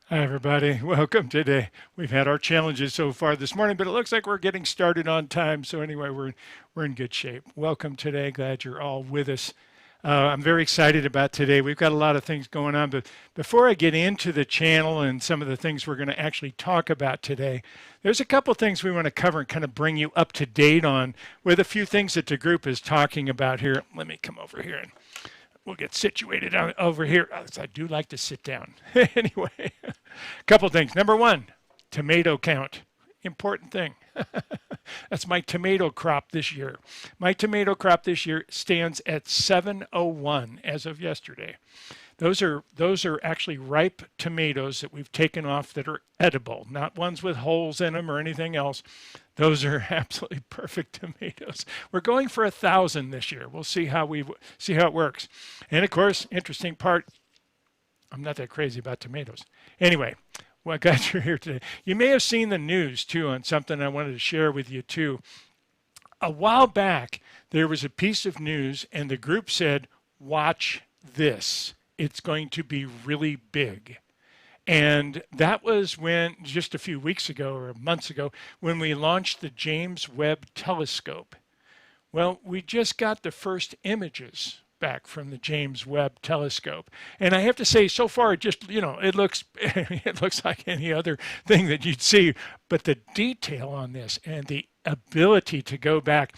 Hi, everybody. Welcome today. We've had our challenges so far this morning, but it looks like we're getting started on time. So anyway, we're in good shape. Welcome today. Glad you're all with us. I'm very excited about today. We've got a lot of things going on, but before I get into the channel and some of the things we're going to actually talk about today, there's a couple things we want to cover and kind of bring you up to date on with a few things that the group is talking about here. Let me come over here and we'll get situated over here. I do like to sit down. Anyway, a couple things. Number one, tomato count. Important thing. That's my tomato crop this year. My tomato crop this year stands at 701 as of yesterday. Those are actually ripe tomatoes that we've taken off that are edible, not ones with holes in them or anything else. Those are absolutely perfect tomatoes. We're going for 1,000 this year. We'll see how it works. And of course, interesting part, I'm not that crazy about tomatoes. Anyway, well, glad you're here today. You may have seen the news too on something I wanted to share with you too. A while back, there was a piece of news and the group said, watch this. It's going to be really big. And that was when, just a few weeks ago or months ago, when we launched the James Webb Telescope. Well, we just got the first images back from the James Webb Telescope. And I have to say, so far, it just, it looks, it looks like any other thing that you'd see. But the detail on this and the ability to go back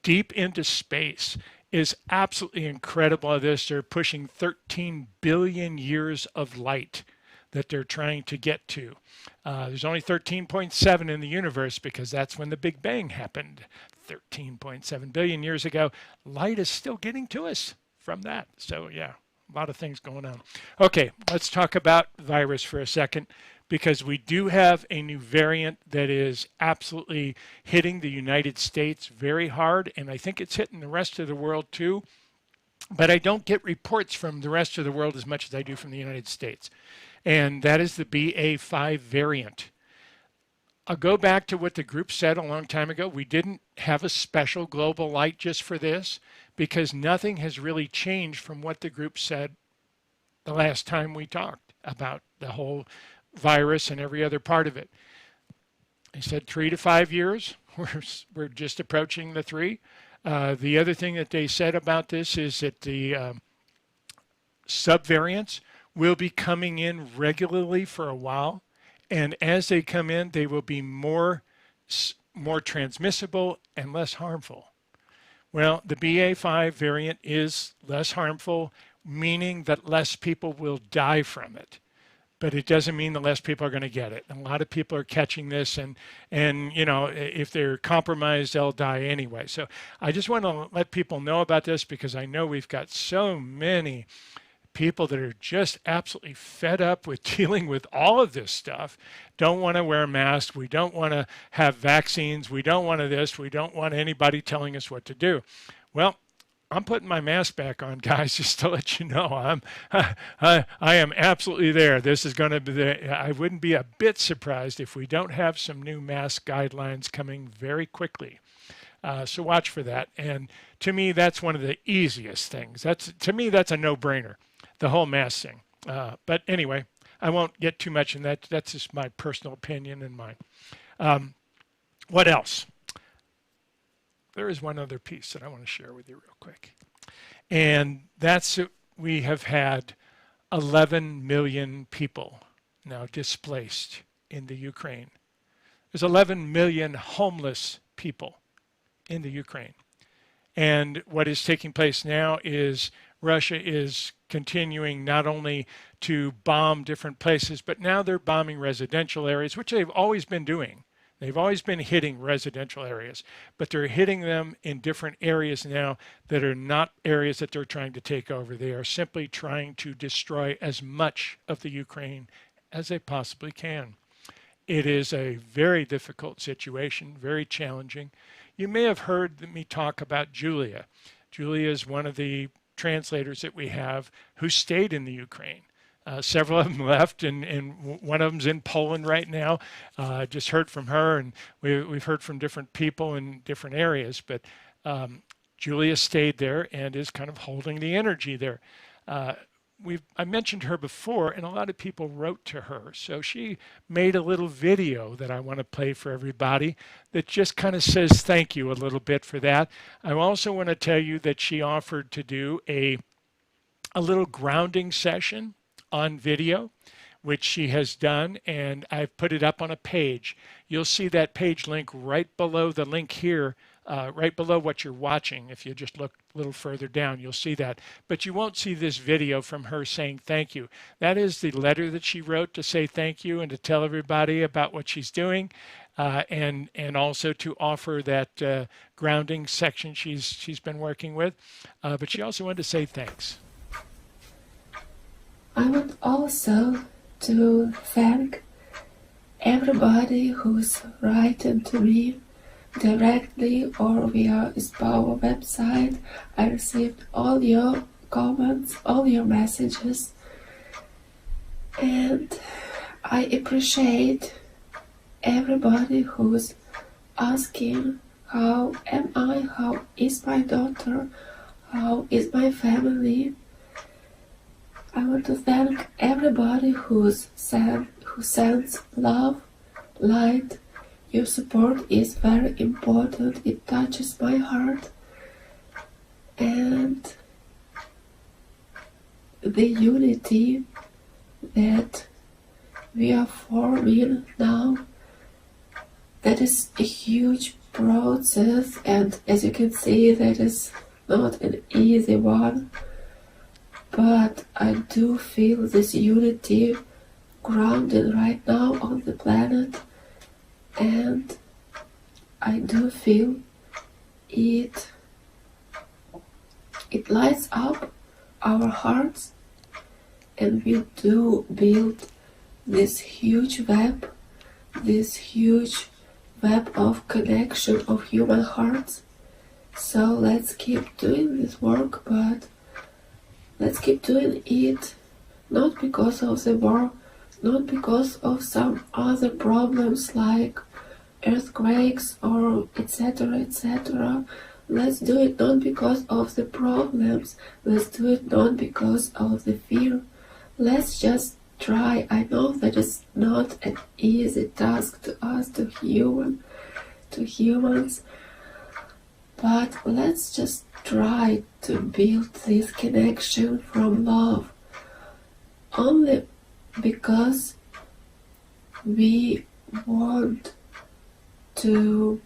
deep into space is absolutely incredible. They're pushing 13 billion years of light that they're trying to get to. There's only 13.7 in the universe because that's when the Big Bang happened 13.7 billion years ago. Light is still getting to us from that. So yeah, a lot of things going on. Okay, let's talk about virus for a second because we do have a new variant that is absolutely hitting the United States very hard, and I think it's hitting the rest of the world too. But I don't get reports from the rest of the world as much as I do from the United States. And that is the BA.5 variant. I'll go back to what the group said a long time ago. We didn't have a special GlobalLight just for this because nothing has really changed from what the group said the last time we talked about the whole virus and every other part of it. They said 3 to 5 years. We're just approaching the 3. The other thing that they said about this is that the subvariants will be coming in regularly for a while. And as they come in, they will be more transmissible and less harmful. Well, the BA.5 variant is less harmful, meaning that less people will die from it. But it doesn't mean that less people are going to get it. And a lot of people are catching this, and if they're compromised, they'll die anyway. So I just want to let people know about this because I know we've got so many people that are just absolutely fed up with dealing with all of this stuff, don't want to wear masks, we don't want to have vaccines, we don't want to this, we don't want anybody telling us what to do. Well, I'm putting my mask back on, guys, just to let you know. I am absolutely there. This is going to be I wouldn't be a bit surprised if we don't have some new mask guidelines coming very quickly. So watch for that. And to me, that's one of the easiest things. To me, that's a no-brainer, the whole mask thing. But anyway, I won't get too much in that. That's just my personal opinion and mine. What else? There is one other piece that I want to share with you real quick. And that's we have had 11 million people now displaced in the Ukraine. There's 11 million homeless people in the Ukraine. And what is taking place now is Russia is continuing not only to bomb different places, but now they're bombing residential areas, which they've always been doing. They've always been hitting residential areas, but they're hitting them in different areas now that are not areas that they're trying to take over. They are simply trying to destroy as much of the Ukraine as they possibly can. It is a very difficult situation, very challenging. You may have heard me talk about Julia. Julia is one of the translators that we have who stayed in the Ukraine. Several of them left, and one of them's in Poland right now. Just heard from her, and we've heard from different people in different areas. But Julia stayed there and is kind of holding the energy there. I mentioned her before, and a lot of people wrote to her. So she made a little video that I want to play for everybody that just kind of says thank you a little bit for that. I also want to tell you that she offered to do a little grounding session on video, which she has done, and I've put it up on a page. You'll see that page link right below the link here, right below what you're watching. If you just look a little further down, you'll see that. But you won't see this video from her saying thank you. That is the letter that she wrote to say thank you and to tell everybody about what she's doing, and also to offer that grounding section she's been working with. But she also wanted to say thanks. I want also to thank everybody who's writing to me directly or via our website. I received all your comments, all your messages, and I appreciate everybody who's asking how am I, how is my daughter, how is my family. I want to thank everybody who sends love, light. Your support is very important. It touches my heart. And the unity that we are forming now, that is a huge process, and as you can see, that is not an easy one. But I do feel this unity grounded right now on the planet, and I do feel it lights up our hearts, and we do build this huge web of connection of human hearts. So let's keep doing this work, but let's keep doing it not because of the war, not because of some other problems like earthquakes or etc. etc. Let's do it not because of the problems. Let's do it not because of the fear. Let's just try. I know that it's not an easy task to us, to humans, but let's just try to build this connection from love. Only because we want to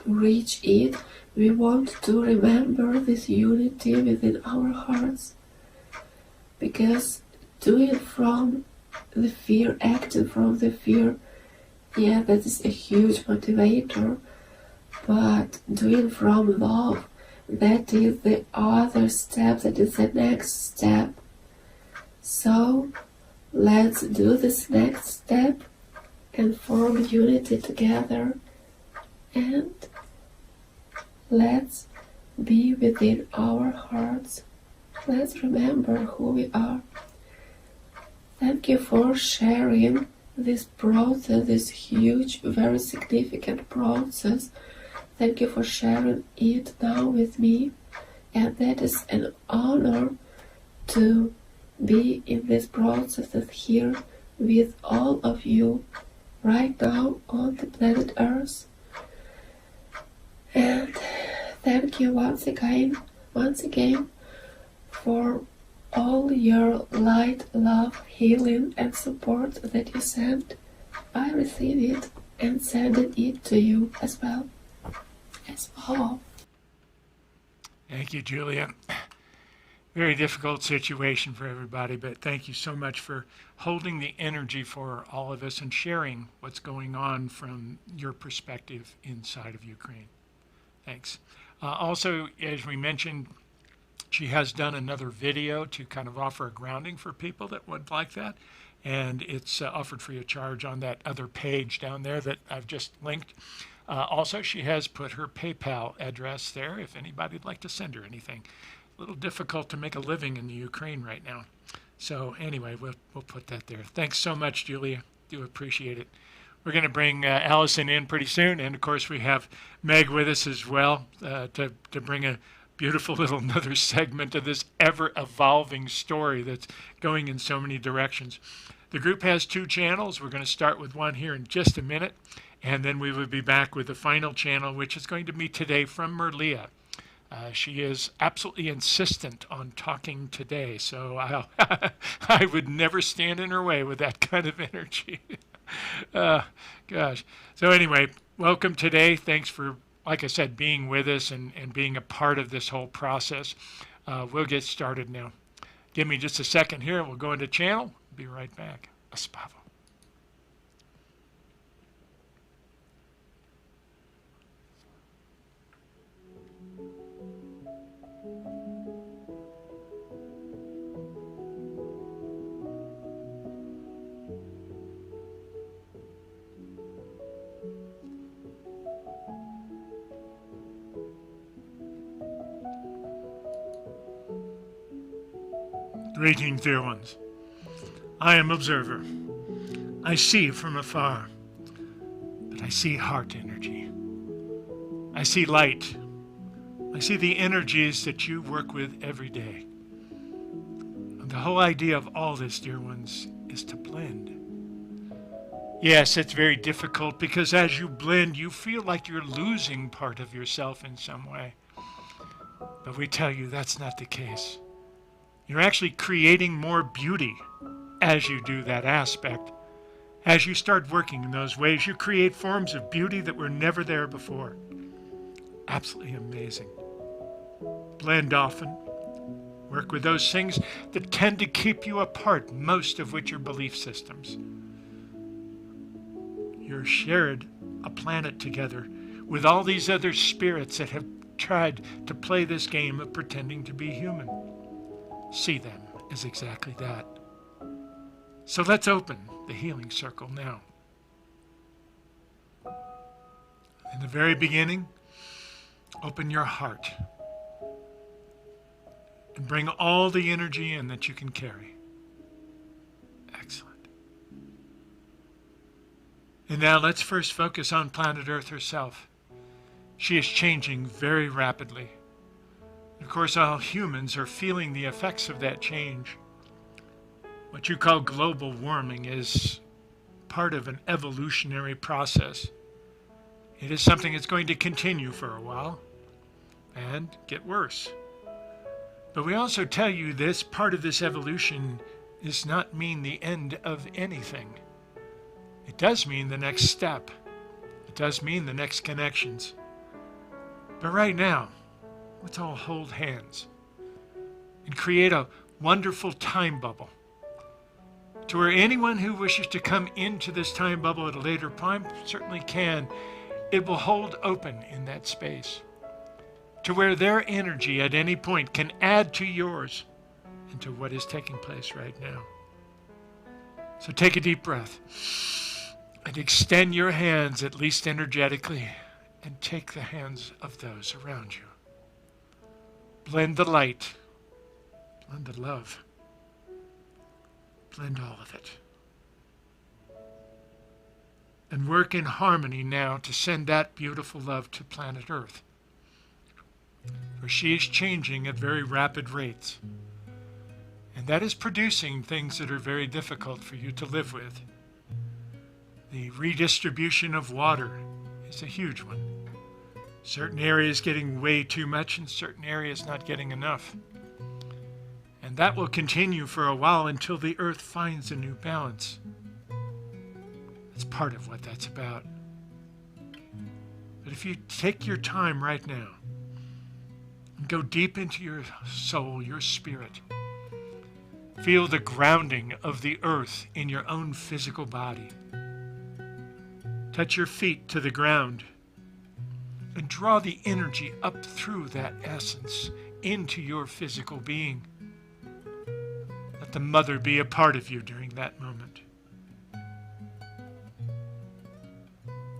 reach it, we want to remember this unity within our hearts. Because doing from the fear, acting from the fear, yeah, that is a huge motivator. But doing from love, that is the other step, that is the next step. So let's do this next step and form unity together, and let's be within our hearts. Let's remember who we are. Thank you for sharing this process, this huge, very significant process. Thank you for sharing it now with me, and that is an honor to be in this process here with all of you right now on the planet Earth. And thank you once again for all your light, love, healing and support that you sent. I receive it and sending it to you as well. Thank you, Julia. Very difficult situation for everybody, but thank you so much for holding the energy for all of us and sharing what's going on from your perspective inside of Ukraine. Thanks. Also, as we mentioned, she has done another video to kind of offer a grounding for people that would like that, and it's offered free of charge on that other page down there that I've just linked. Also, she has put her PayPal address there if anybody'd like to send her anything. A little difficult to make a living in the Ukraine right now. So anyway, we'll put that there. Thanks so much, Julia. Do appreciate it. We're going to bring Alison in pretty soon, and of course we have Meg with us as well to bring a beautiful little another segment of this ever-evolving story that's going in so many directions. The group has 2 channels. We're going to start with one here in just a minute, and then we will be back with the final channel, which is going to be today from Merlia. She is absolutely insistent on talking today, so I would never stand in her way with that kind of energy. Gosh. So anyway, welcome today. Thanks for, like I said, being with us and being a part of this whole process. We'll get started now. Give me just a second here. We'll go into channel. Be right back. Aspavo. Greetings, dear ones. I am observer. I see from afar, but I see heart energy. I see light. I see the energies that you work with every day. And the whole idea of all this, dear ones, is to blend. Yes, it's very difficult because as you blend, you feel like you're losing part of yourself in some way. But we tell you that's not the case. You're actually creating more beauty as you do that aspect. As you start working in those ways, you create forms of beauty that were never there before. Absolutely amazing. Blend often. Work with those things that tend to keep you apart, most of which are belief systems. You're shared a planet together with all these other spirits that have tried to play this game of pretending to be human. See them as exactly that. So let's open the healing circle now. In the very beginning, open your heart and bring all the energy in that you can carry. Excellent. And now let's first focus on planet Earth herself. She is changing very rapidly. Of course, all humans are feeling the effects of that change. What you call global warming is part of an evolutionary process. It is something that's going to continue for a while and get worse. But we also tell you this part of this evolution does not mean the end of anything. It does mean the next step. It does mean the next connections. But right now, let's all hold hands and create a wonderful time bubble to where anyone who wishes to come into this time bubble at a later time certainly can. It will hold open in that space to where their energy at any point can add to yours and to what is taking place right now. So take a deep breath and extend your hands, at least energetically, and take the hands of those around you. Blend the light, blend the love, blend all of it. And work in harmony now to send that beautiful love to planet Earth, for she is changing at very rapid rates. And that is producing things that are very difficult for you to live with. The redistribution of water is a huge one. Certain areas getting way too much and certain areas not getting enough. And that will continue for a while until the earth finds a new balance. It's part of what that's about. But if you take your time right now and go deep into your soul, your spirit, feel the grounding of the earth in your own physical body. Touch your feet to the ground and draw the energy up through that essence into your physical being. Let the mother be a part of you during that moment.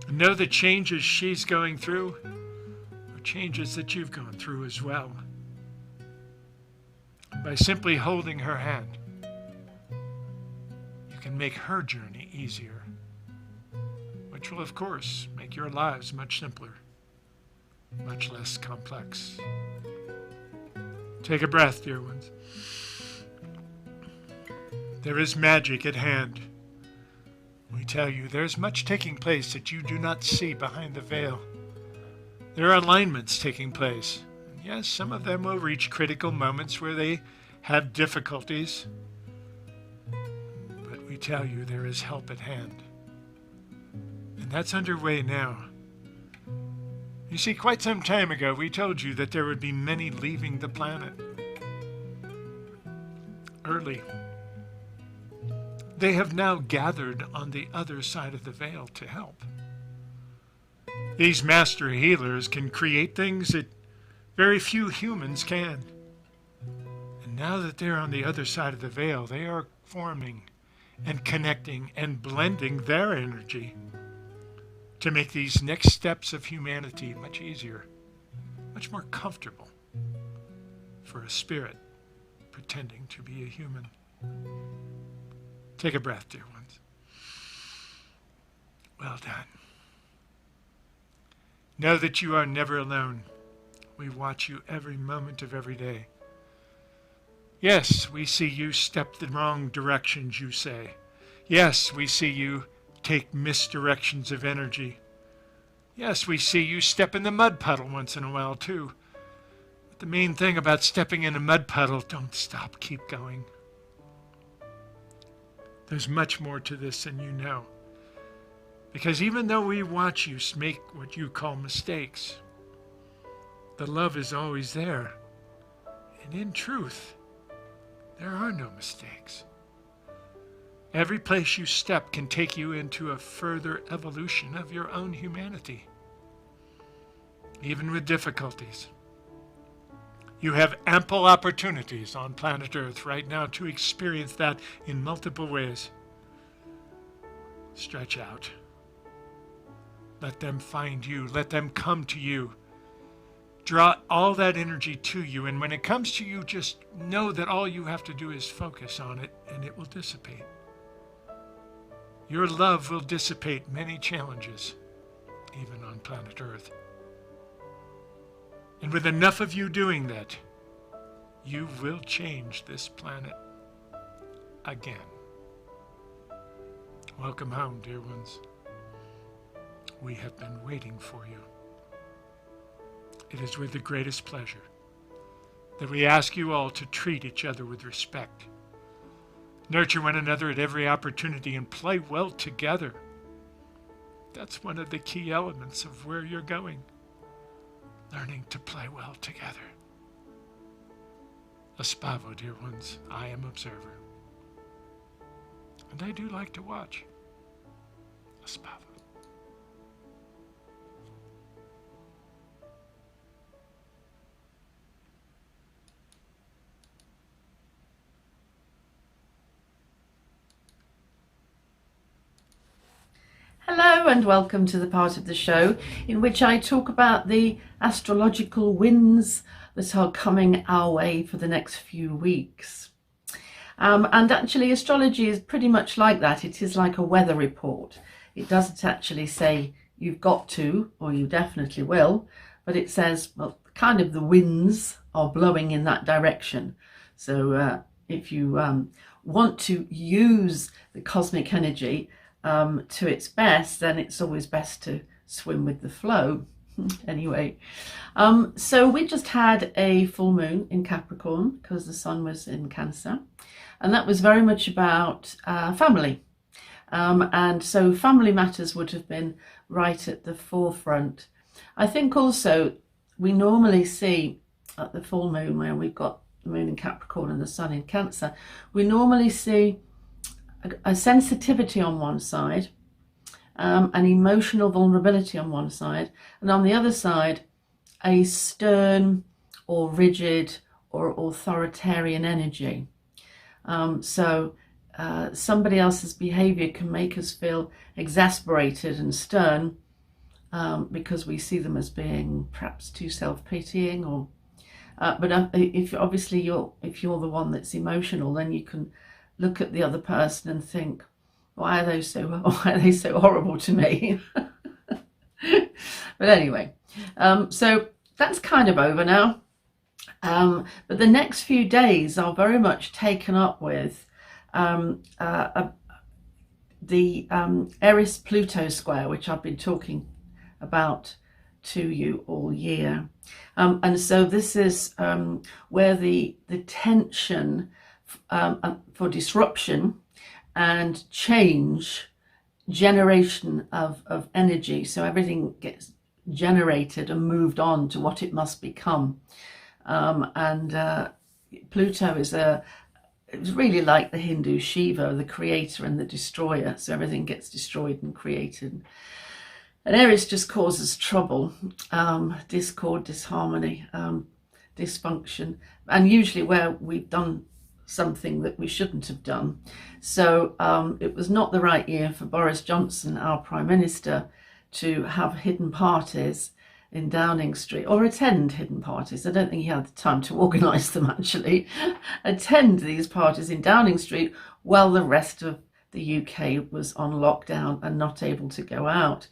And know the changes she's going through are changes that you've gone through as well. And by simply holding her hand, you can make her journey easier, which will, of course, make your lives much simpler, much less complex. Take a breath, dear ones. There is magic at hand. We tell you, there is much taking place that you do not see behind the veil. There are alignments taking place. And yes, some of them will reach critical moments where they have difficulties. But we tell you, there is help at hand. And that's underway now. You see, quite some time ago, we told you that there would be many leaving the planet. Early. They have now gathered on the other side of the veil to help. These master healers can create things that very few humans can. And now that they're on the other side of the veil, they are forming and connecting and blending their energy to make these next steps of humanity much easier, much more comfortable for a spirit pretending to be a human. Take a breath, dear ones. Well done. Know that you are never alone. We watch you every moment of every day. Yes, we see you step the wrong directions, you say. Yes, we see you take misdirections of energy. Yes, we see you step in the mud puddle once in a while, too. But the main thing about stepping in a mud puddle, don't stop, keep going. There's much more to this than you know. Because even though we watch you make what you call mistakes, the love is always there. And in truth, there are no mistakes. Every place you step can take you into a further evolution of your own humanity, even with difficulties. You have ample opportunities on planet Earth right now to experience that in multiple ways. Stretch out. Let them find you. Let them come to you. Draw all that energy to you, and when it comes to you, just know that all you have to do is focus on it, and it will dissipate. Your love will dissipate many challenges, even on planet Earth. And with enough of you doing that, you will change this planet again. Welcome home, dear ones. We have been waiting for you. It is with the greatest pleasure that we ask you all to treat each other with respect, nurture one another at every opportunity, and play well together. That's one of the key elements of where you're going. Learning to play well together. Aspavo, dear ones, I am observer. And I do like to watch. Aspavo. Hello and welcome to the part of the show in which I talk about the astrological winds that are coming our way for the next few weeks. And actually astrology is pretty much like that. It is like a weather report. It doesn't actually say you've got to or you definitely will, but it says, well, kind of the winds are blowing in that direction. So if you want to use the cosmic energy to its best, then it's always best to swim with the flow. Anyway, so we just had a full moon in Capricorn because the sun was in Cancer, and that was very much about family, and so family matters would have been right at the forefront. I think also we normally see at the full moon, where we've got the moon in Capricorn and the sun in Cancer, we normally see a sensitivity on one side, an emotional vulnerability on one side, and on the other side a stern or rigid or authoritarian energy. So somebody else's behavior can make us feel exasperated and stern because we see them as being perhaps too self-pitying, or but if obviously if you're the one that's emotional, then you can look at the other person and think, why are they so horrible to me? But anyway, so that's kind of over now. But the next few days are very much taken up with the Eris-Pluto square, which I've been talking about to you all year. And so this is where the tension for disruption and change, generation of energy, so everything gets generated and moved on to what it must become. Pluto is it's really like the Hindu Shiva, the creator and the destroyer, so everything gets destroyed and created. And Aries just causes trouble, discord, disharmony, dysfunction, and usually where we've done something that we shouldn't have done. So it was not the right year for Boris Johnson, our Prime Minister, to have hidden parties in Downing Street, or attend hidden parties. I don't think he had the time to organise them, actually. Attend these parties in Downing Street while the rest of the UK was on lockdown and not able to go out.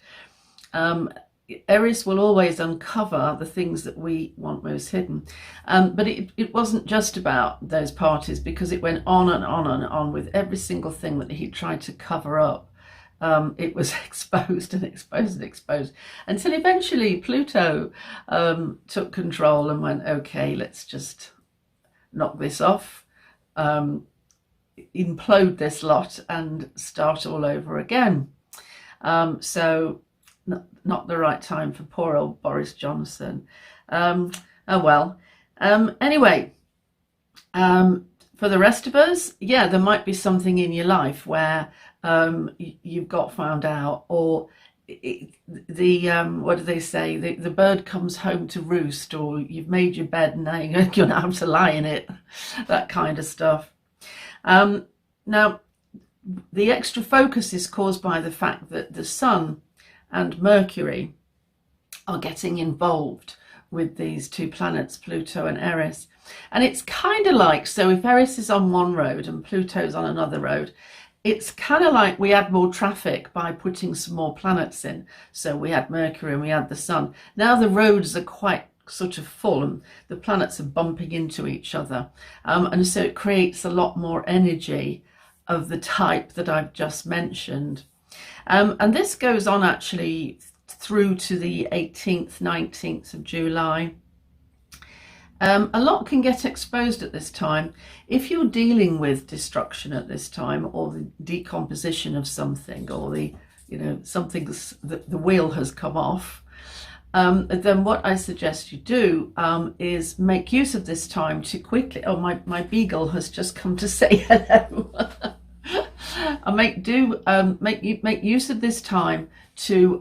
Eris will always uncover the things that we want most hidden. But it wasn't just about those parties, because it went on and on and on with every single thing that he tried to cover up. It was exposed and exposed and exposed, until eventually Pluto took control and went, okay, let's just knock this off, implode this lot and start all over again. So not the right time for poor old Boris Johnson. Oh well. Anyway, for the rest of us, yeah, there might be something in your life where you've got found out, or what do they say? The bird comes home to roost, or you've made your bed and now you're going to have to lie in it, that kind of stuff. Now, the extra focus is caused by the fact that the Sun and Mercury are getting involved with these two planets, Pluto and Eris. And it's kind of like, so if Eris is on one road and Pluto's on another road, it's kind of like we add more traffic by putting some more planets in. So we had Mercury and we had the Sun. Now the roads are quite sort of full and the planets are bumping into each other. And so it creates a lot more energy of the type that I've just mentioned. And this goes on actually through to the 18th, 19th of July. A lot can get exposed at this time. If you're dealing with destruction at this time, or the decomposition of something, or the wheel has come off, then what I suggest you do is make use of this time to quickly. Oh, my beagle has just come to say hello. Make use of this time to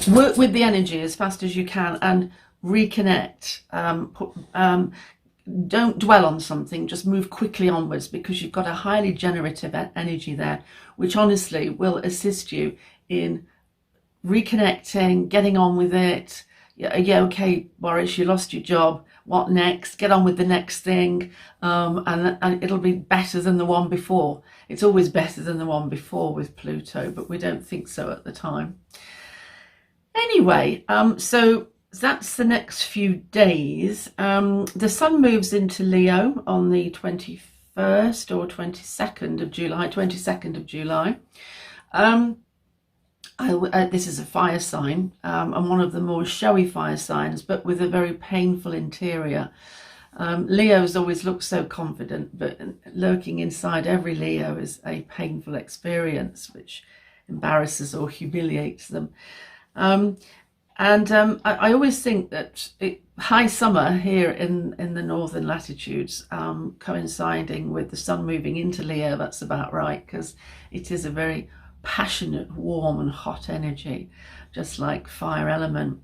work with the energy as fast as you can and reconnect. Don't dwell on something, just move quickly onwards, because you've got a highly generative energy there, which honestly will assist you in reconnecting, getting on with it. Yeah, okay, Boris, you lost your job. What next? Get on with the next thing, and it'll be better than the one before. It's always better than the one before with Pluto, but we don't think so at the time. Anyway, so that's the next few days. The Sun moves into Leo on the 21st or 22nd of July. 22nd of July. This is a fire sign, and one of the more showy fire signs, but with a very painful interior. Leos always look so confident, but lurking inside every Leo is a painful experience, which embarrasses or humiliates them. I always think that high summer here in the northern latitudes, coinciding with the Sun moving into Leo, that's about right, because it is a very passionate, warm and hot energy, just like fire element.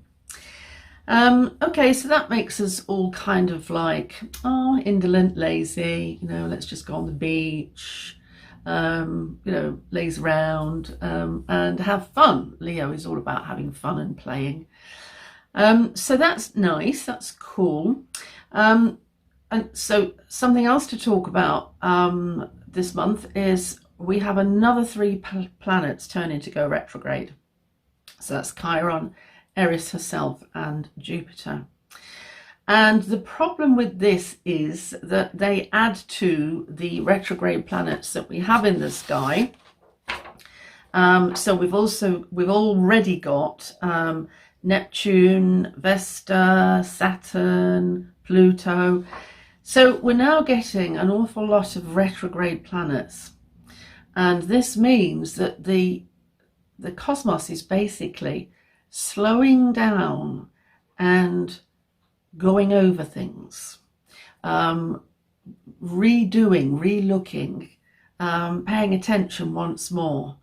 Okay, so that makes us all kind of like, indolent, lazy, let's just go on the beach, laze around and have fun. Leo is all about having fun and playing. So that's nice, that's cool. And so something else to talk about this month is we have another 3 planets turning to go retrograde. So that's Chiron, Eris herself and Jupiter. And the problem with this is that they add to the retrograde planets that we have in the sky. So we've already got Neptune, Vesta, Saturn, Pluto. So we're now getting an awful lot of retrograde planets. And this means that the cosmos is basically slowing down and going over things, redoing, relooking, paying attention once more.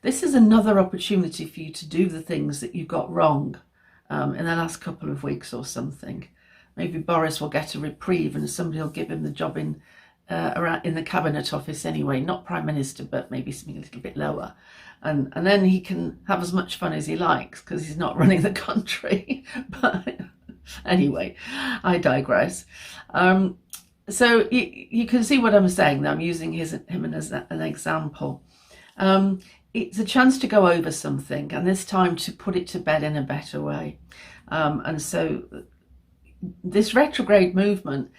This is another opportunity for you to do the things that you got wrong in the last couple of weeks or something. Maybe Boris will get a reprieve and somebody will give him the job in the cabinet office anyway, not Prime Minister, but maybe something a little bit lower. And then he can have as much fun as he likes because he's not running the country. But anyway, I digress. So you can see what I'm saying. I'm using him as an example. It's a chance to go over something, and this time to put it to bed in a better way. And so this retrograde movement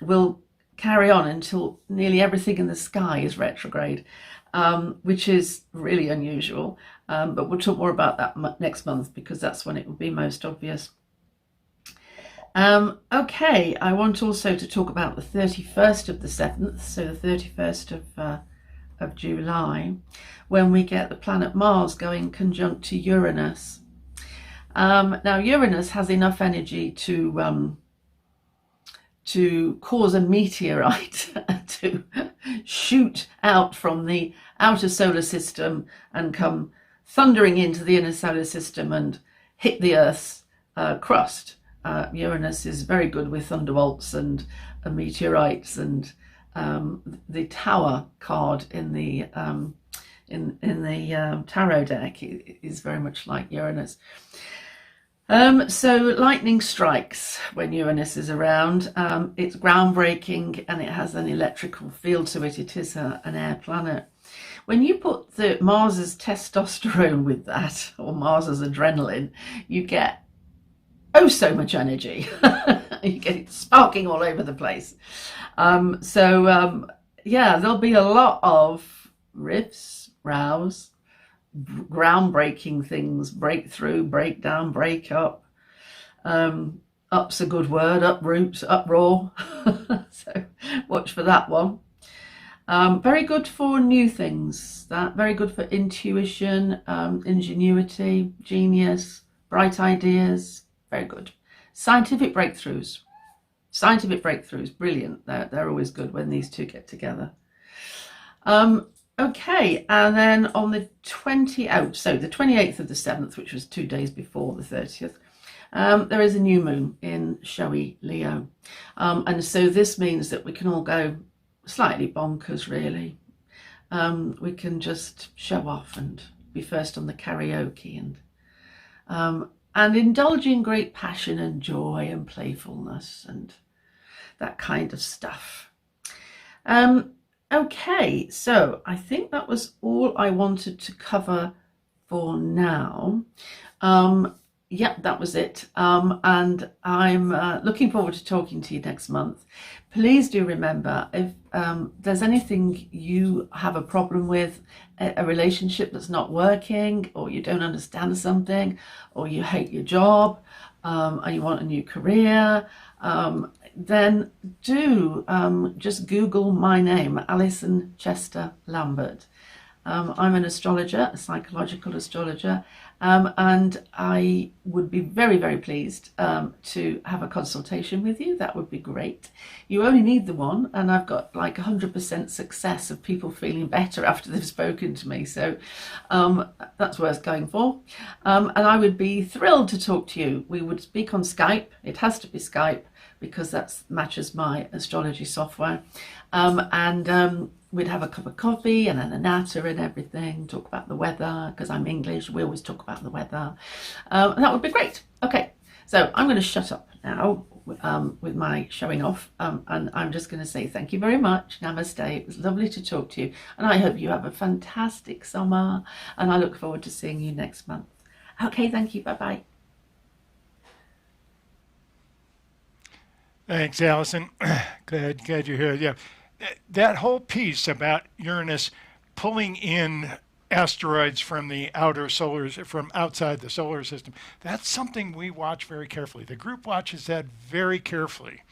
will carry on until nearly everything in the sky is retrograde, which is really unusual. But we'll talk more about that next month because that's when it will be most obvious. Okay, I want also to talk about the 31st of the 7th, so the 31st of July, when we get the planet Mars going conjunct to Uranus. Now Uranus has enough energy to cause a meteorite to shoot out from the outer solar system and come thundering into the inner solar system and hit the Earth's crust. Uranus is very good with thunderbolts and meteorites, and the Tower card in the tarot deck is very much like Uranus. So lightning strikes when Uranus is around. It's groundbreaking and it has an electrical field to it. It is an air planet. When you put the Mars's testosterone with that, or Mars's adrenaline, you get so much energy. You get it sparking all over the place. Yeah, there'll be a lot of riffs, rows, groundbreaking things, breakthrough, breakdown, break up. Up's a good word, uproot, uproar. So watch for that one. Very good for new things, very good for intuition, ingenuity, genius, bright ideas, very good. Scientific breakthroughs, brilliant. They're always good when these two get together. Okay, and then on the 28th of the 7th, which was 2 days before the 30th, there is a new moon in showy Leo. And so this means that we can all go slightly bonkers, really. We can just show off and be first on the karaoke and indulge in great passion and joy and playfulness and that kind of stuff. Okay, so I think that was all I wanted to cover for now. Yep, that was it. And I'm looking forward to talking to you next month. Please do remember, if there's anything you have a problem with, a relationship that's not working, or you don't understand something, or you hate your job, and you want a new career, then do just Google my name, Alison Chester-Lambert. I'm an astrologer, a psychological astrologer, and I would be very, very pleased to have a consultation with you. That would be great. You only need the one, and I've got like 100% success of people feeling better after they've spoken to me. So that's worth going for. And I would be thrilled to talk to you. We would speak on Skype. It has to be Skype because that matches my astrology software. We'd have a cup of coffee and then a natter and everything, talk about the weather, because I'm English, we always talk about the weather. And that would be great. Okay, so I'm going to shut up now with my showing off, and I'm just going to say thank you very much. Namaste. It was lovely to talk to you, and I hope you have a fantastic summer, and I look forward to seeing you next month. Okay, thank you. Bye-bye. Thanks, Allison. Glad you're here. Yeah, that whole piece about Uranus pulling in asteroids from the from outside the solar system, that's something we watch very carefully. The group watches that very carefully.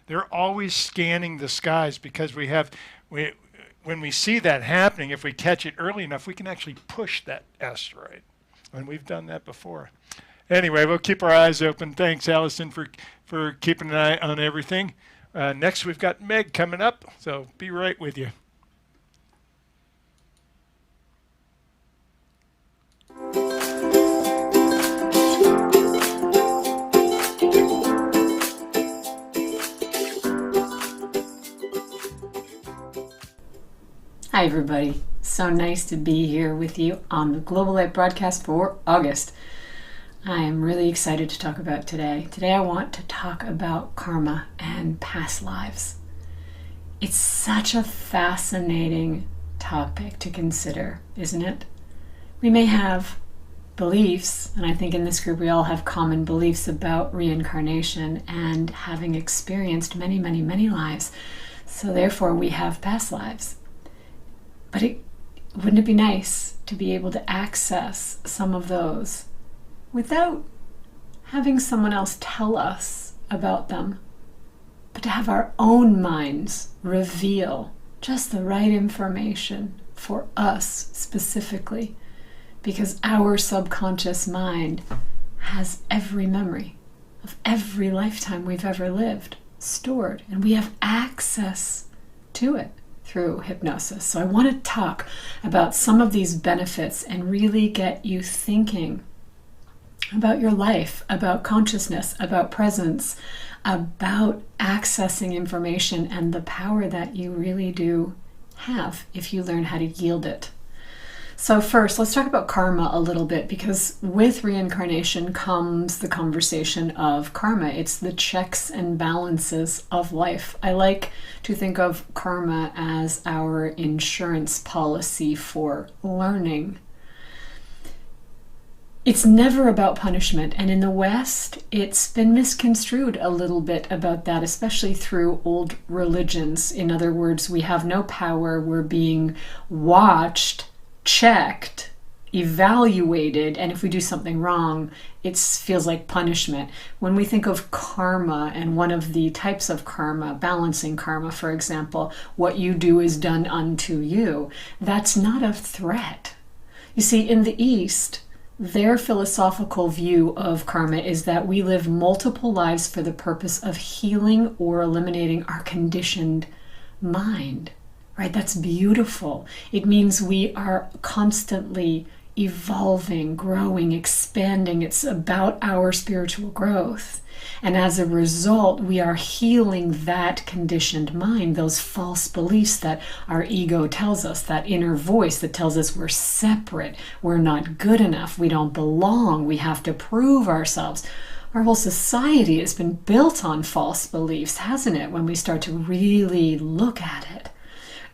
They're always scanning the skies because we when we see that happening, if we catch it early enough, we can actually push that asteroid. And we've done that before. Anyway, we'll keep our eyes open. Thanks, Allison, for keeping an eye on everything. Next, we've got Meg coming up, so be right with you. Hi everybody, so nice to be here with you on the GlobalLight broadcast for August. I am really excited to talk about today. Today I want to talk about karma and past lives. It's such a fascinating topic to consider, isn't it? We may have beliefs, and I think in this group we all have common beliefs about reincarnation and having experienced many, many, many lives. So therefore we have past lives. But wouldn't it be nice to be able to access some of those without having someone else tell us about them, but to have our own minds reveal just the right information for us specifically, because our subconscious mind has every memory of every lifetime we've ever lived stored, and we have access to it through hypnosis. So I want to talk about some of these benefits and really get you thinking about your life, about consciousness, about presence, about accessing information and the power that you really do have if you learn how to yield it. So first, let's talk about karma a little bit, because with reincarnation comes the conversation of karma. It's the checks and balances of life. I like to think of karma as our insurance policy for learning. It's never about punishment, and in the West, it's been misconstrued a little bit about that, especially through old religions. In other words, we have no power, we're being watched, checked, evaluated, and if we do something wrong, it feels like punishment. When we think of karma, and one of the types of karma, balancing karma, for example, what you do is done unto you, that's not a threat. You see, in the East, their philosophical view of karma is that we live multiple lives for the purpose of healing or eliminating our conditioned mind. Right? That's beautiful. It means we are constantly evolving, growing, expanding. It's about our spiritual growth. And as a result, we are healing that conditioned mind, those false beliefs that our ego tells us, that inner voice that tells us we're separate, we're not good enough, we don't belong, we have to prove ourselves. Our whole society has been built on false beliefs, hasn't it, when we start to really look at it?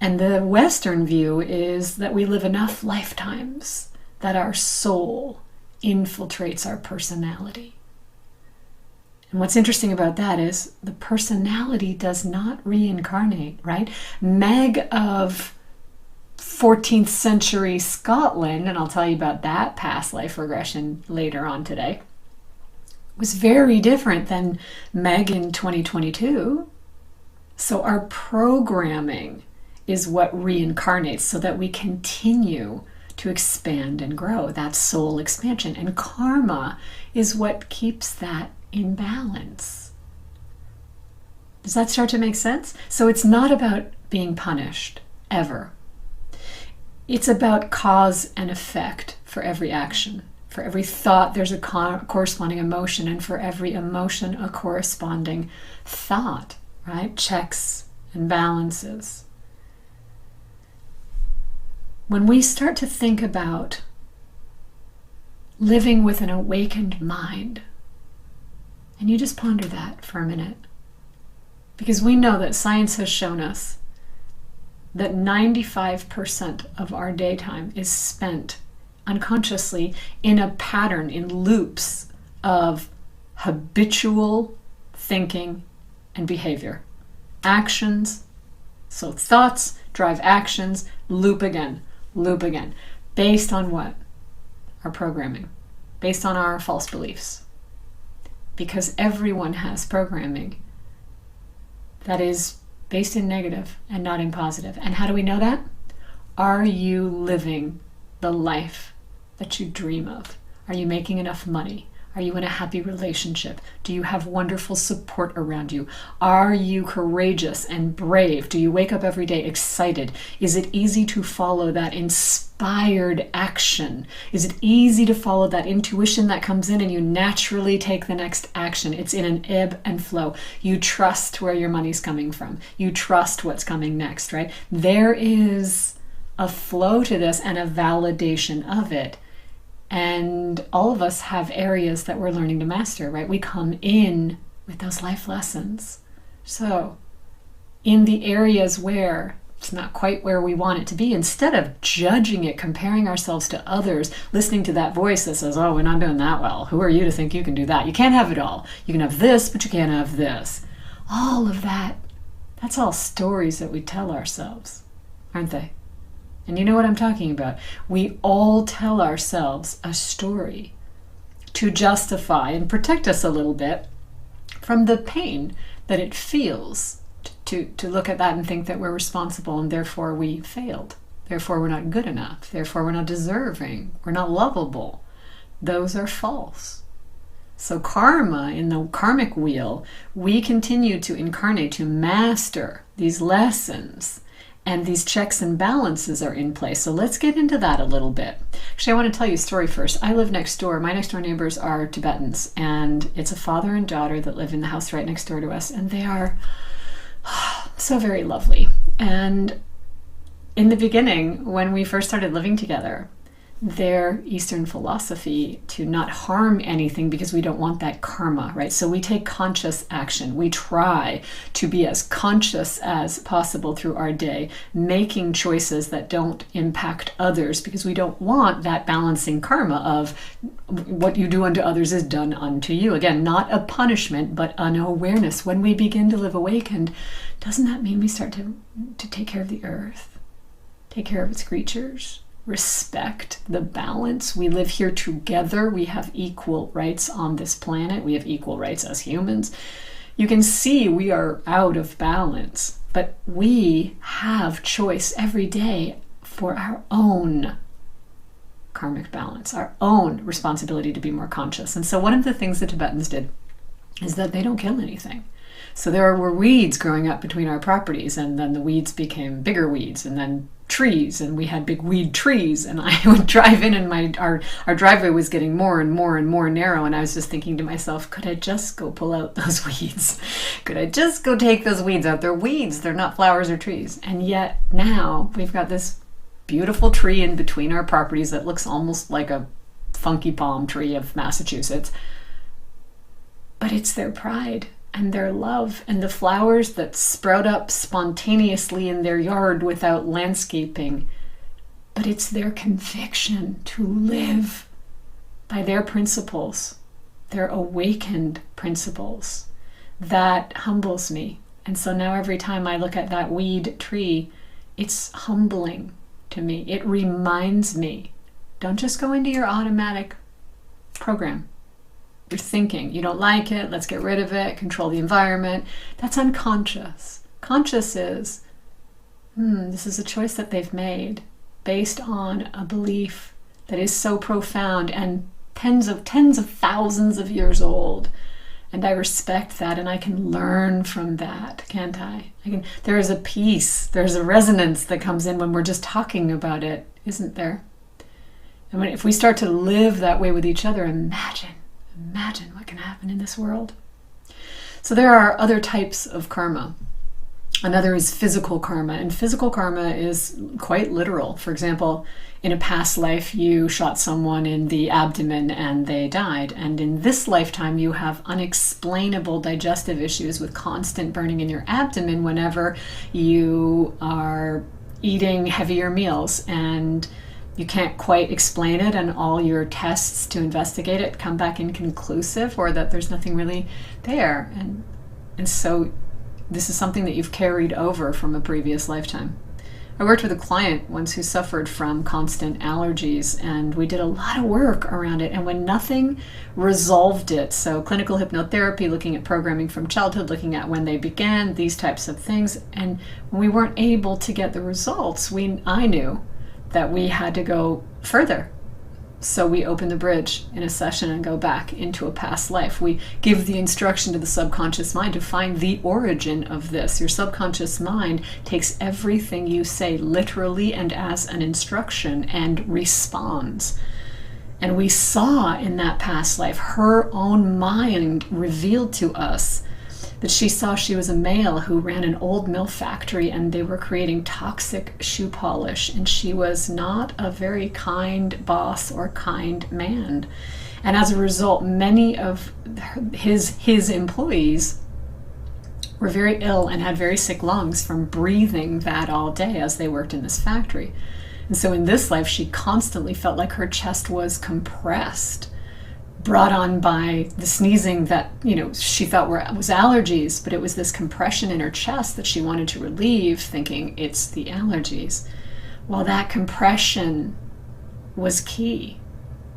And the Western view is that we live enough lifetimes that our soul infiltrates our personality. And what's interesting about that is the personality does not reincarnate, right? Meg of 14th century Scotland, and I'll tell you about that past life regression later on today, was very different than Meg in 2022. So our programming is what reincarnates so that we continue to expand and grow. That's soul expansion. And karma is what keeps that in balance. Does that start to make sense? So it's not about being punished, ever. It's about cause and effect for every action. For every thought, there's a corresponding emotion, and for every emotion, a corresponding thought, right? Checks and balances. When we start to think about living with an awakened mind, and you just ponder that for a minute, because we know that science has shown us that 95% of our daytime is spent unconsciously in a pattern, in loops of habitual thinking and behavior. Actions, so thoughts drive actions, loop again. Based on what? Our programming. Based on our false beliefs. Because everyone has programming that is based in negative and not in positive. And how do we know that? Are you living the life that you dream of? Are you making enough money? Are you in a happy relationship? Do you have wonderful support around you? Are you courageous and brave? Do you wake up every day excited? Is it easy to follow that inspired action? Is it easy to follow that intuition that comes in and you naturally take the next action? It's in an ebb and flow. You trust where your money's coming from. You trust what's coming next, right? There is a flow to this and a validation of it. And all of us have areas that we're learning to master, right? We come in with those life lessons. So in the areas where it's not quite where we want it to be, instead of judging it, comparing ourselves to others, listening to that voice that says, oh, we're not doing that well. Who are you to think you can do that? You can't have it all. You can have this, but you can't have this. All of that, that's all stories that we tell ourselves, aren't they? And you know what I'm talking about. We all tell ourselves a story to justify and protect us a little bit from the pain that it feels to look at that and think that we're responsible and therefore we failed. Therefore we're not good enough. Therefore we're not deserving. We're not lovable. Those are false. So karma, in the karmic wheel, we continue to incarnate, to master these lessons. And these checks and balances are in place. So let's get into that a little bit. Actually, I want to tell you a story first. I live next door. My next door neighbors are Tibetans. And it's a father and daughter that live in the house right next door to us. And they are so very lovely. And in the beginning, when we first started living together, their Eastern philosophy to not harm anything because we don't want that karma, right? So we take conscious action. We try to be as conscious as possible through our day, making choices that don't impact others because we don't want that balancing karma of what you do unto others is done unto you. Again, not a punishment, but an awareness. When we begin to live awakened, doesn't that mean we start to take care of the earth, take care of its creatures? Respect the balance. We live here together. We have equal rights on this planet. We have equal rights as humans. You can see we are out of balance, but we have choice every day for our own karmic balance, our own responsibility to be more conscious. And so one of the things the Tibetans did is that they don't kill anything. So there were weeds growing up between our properties, and then the weeds became bigger weeds, and then trees, and we had big weed trees, and I would drive in and our driveway was getting more and more and more narrow, and I was just thinking to myself, could I just go pull out those weeds? Could I just go take those weeds out? They're weeds, they're not flowers or trees. And yet now we've got this beautiful tree in between our properties that looks almost like a funky palm tree of Massachusetts. But it's their pride and their love and the flowers that sprout up spontaneously in their yard without landscaping. But it's their conviction to live by their principles, their awakened principles, that humbles me. And so now every time I look at that weed tree, it's humbling to me. It reminds me, don't just go into your automatic program. You're thinking, you don't like it, let's get rid of it, control the environment. That's unconscious. Conscious is, this is a choice that they've made based on a belief that is so profound and tens of thousands of years old. And I respect that, and I can learn from that, can't I? There is a peace, there's a resonance that comes in when we're just talking about it, isn't there? And if we start to live that way with each other, imagine what can happen in this world. So there are other types of karma. Another is physical karma, and physical karma is quite literal. For example, in a past life, you shot someone in the abdomen and they died. And in this lifetime, you have unexplainable digestive issues with constant burning in your abdomen whenever you are eating heavier meals. And you can't quite explain it, and all your tests to investigate it come back inconclusive, or that there's nothing really there. And so This is something that you've carried over from a previous lifetime. I worked with a client once who suffered from constant allergies, and we did a lot of work around it. And when nothing resolved it, so clinical hypnotherapy, looking at programming from childhood, looking at when they began, these types of things, and when we weren't able to get the results, I knew that we had to go further. So we open the bridge in a session and go back into a past life. We give the instruction to the subconscious mind to find the origin of this. Your subconscious mind takes everything you say literally and as an instruction and responds. And we saw in that past life, her own mind revealed to us that she saw she was a male who ran an old mill factory and they were creating toxic shoe polish, and she was not a very kind boss or kind man. And as a result, many of his employees were very ill and had very sick lungs from breathing that all day as they worked in this factory. And so in this life, she constantly felt like her chest was compressed, brought on by the sneezing that, she thought was allergies, but it was this compression in her chest that she wanted to relieve, thinking it's the allergies. Well, that compression was key,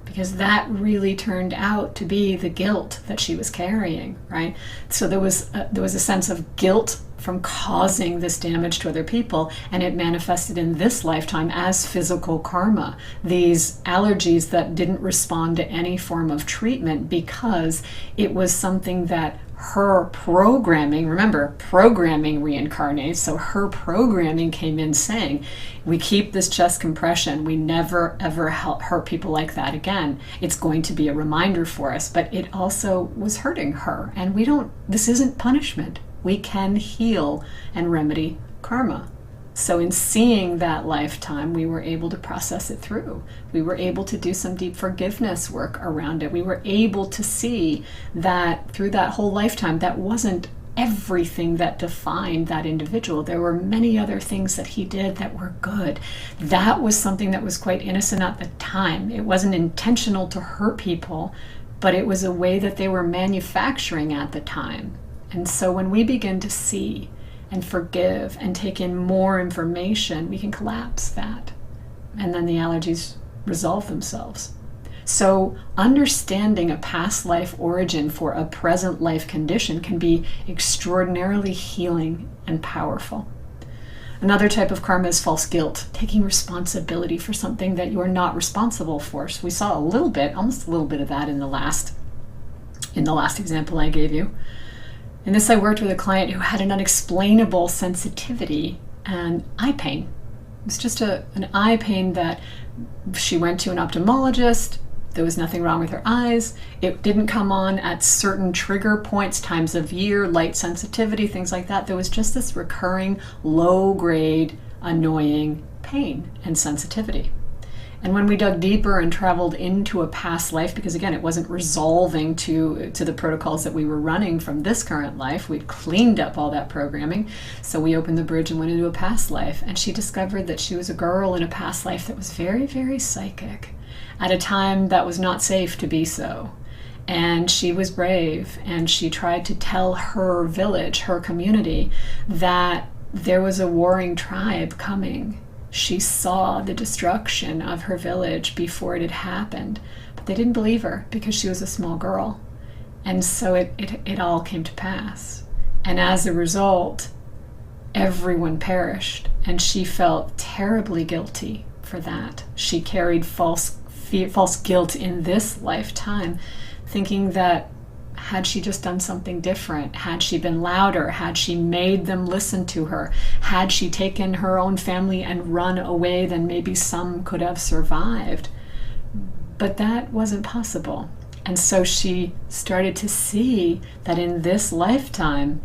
because that really turned out to be the guilt that she was carrying, right? So there was a sense of guilt from causing this damage to other people, and it manifested in this lifetime as physical karma. These allergies that didn't respond to any form of treatment because it was something that her programming, remember, programming reincarnates, so her programming came in saying, we keep this chest compression, we never ever hurt people like that again. It's going to be a reminder for us, but it also was hurting her, and this isn't punishment. We can heal and remedy karma. So in seeing that lifetime, we were able to process it through. We were able to do some deep forgiveness work around it. We were able to see that through that whole lifetime, that wasn't everything that defined that individual. There were many other things that he did that were good. That was something that was quite innocent at the time. It wasn't intentional to hurt people, but it was a way that they were manufacturing at the time. And so when we begin to see and forgive and take in more information, we can collapse that. And then the allergies resolve themselves. So understanding a past life origin for a present life condition can be extraordinarily healing and powerful. Another type of karma is false guilt, taking responsibility for something that you are not responsible for. So we saw almost a little bit of that in the last example I gave you. In this, I worked with a client who had an unexplainable sensitivity and eye pain. It was just an eye pain that she went to an ophthalmologist. There was nothing wrong with her eyes. It didn't come on at certain trigger points, times of year, light sensitivity, things like that. There was just this recurring, low-grade, annoying pain and sensitivity. And when we dug deeper and traveled into a past life, because again, it wasn't resolving to the protocols that we were running from this current life, we'd cleaned up all that programming. So we opened the bridge and went into a past life. And she discovered that she was a girl in a past life that was very, very psychic at a time that was not safe to be so. And she was brave, and she tried to tell her village, her community, that there was a warring tribe coming. She saw the destruction of her village before it had happened, but they didn't believe her because she was a small girl. And so it all came to pass. And as a result, everyone perished, and she felt terribly guilty for that. She carried false guilt in this lifetime, thinking that had she just done something different, had she been louder, had she made them listen to her, had she taken her own family and run away, then maybe some could have survived. But that wasn't possible. And so she started to see that in this lifetime,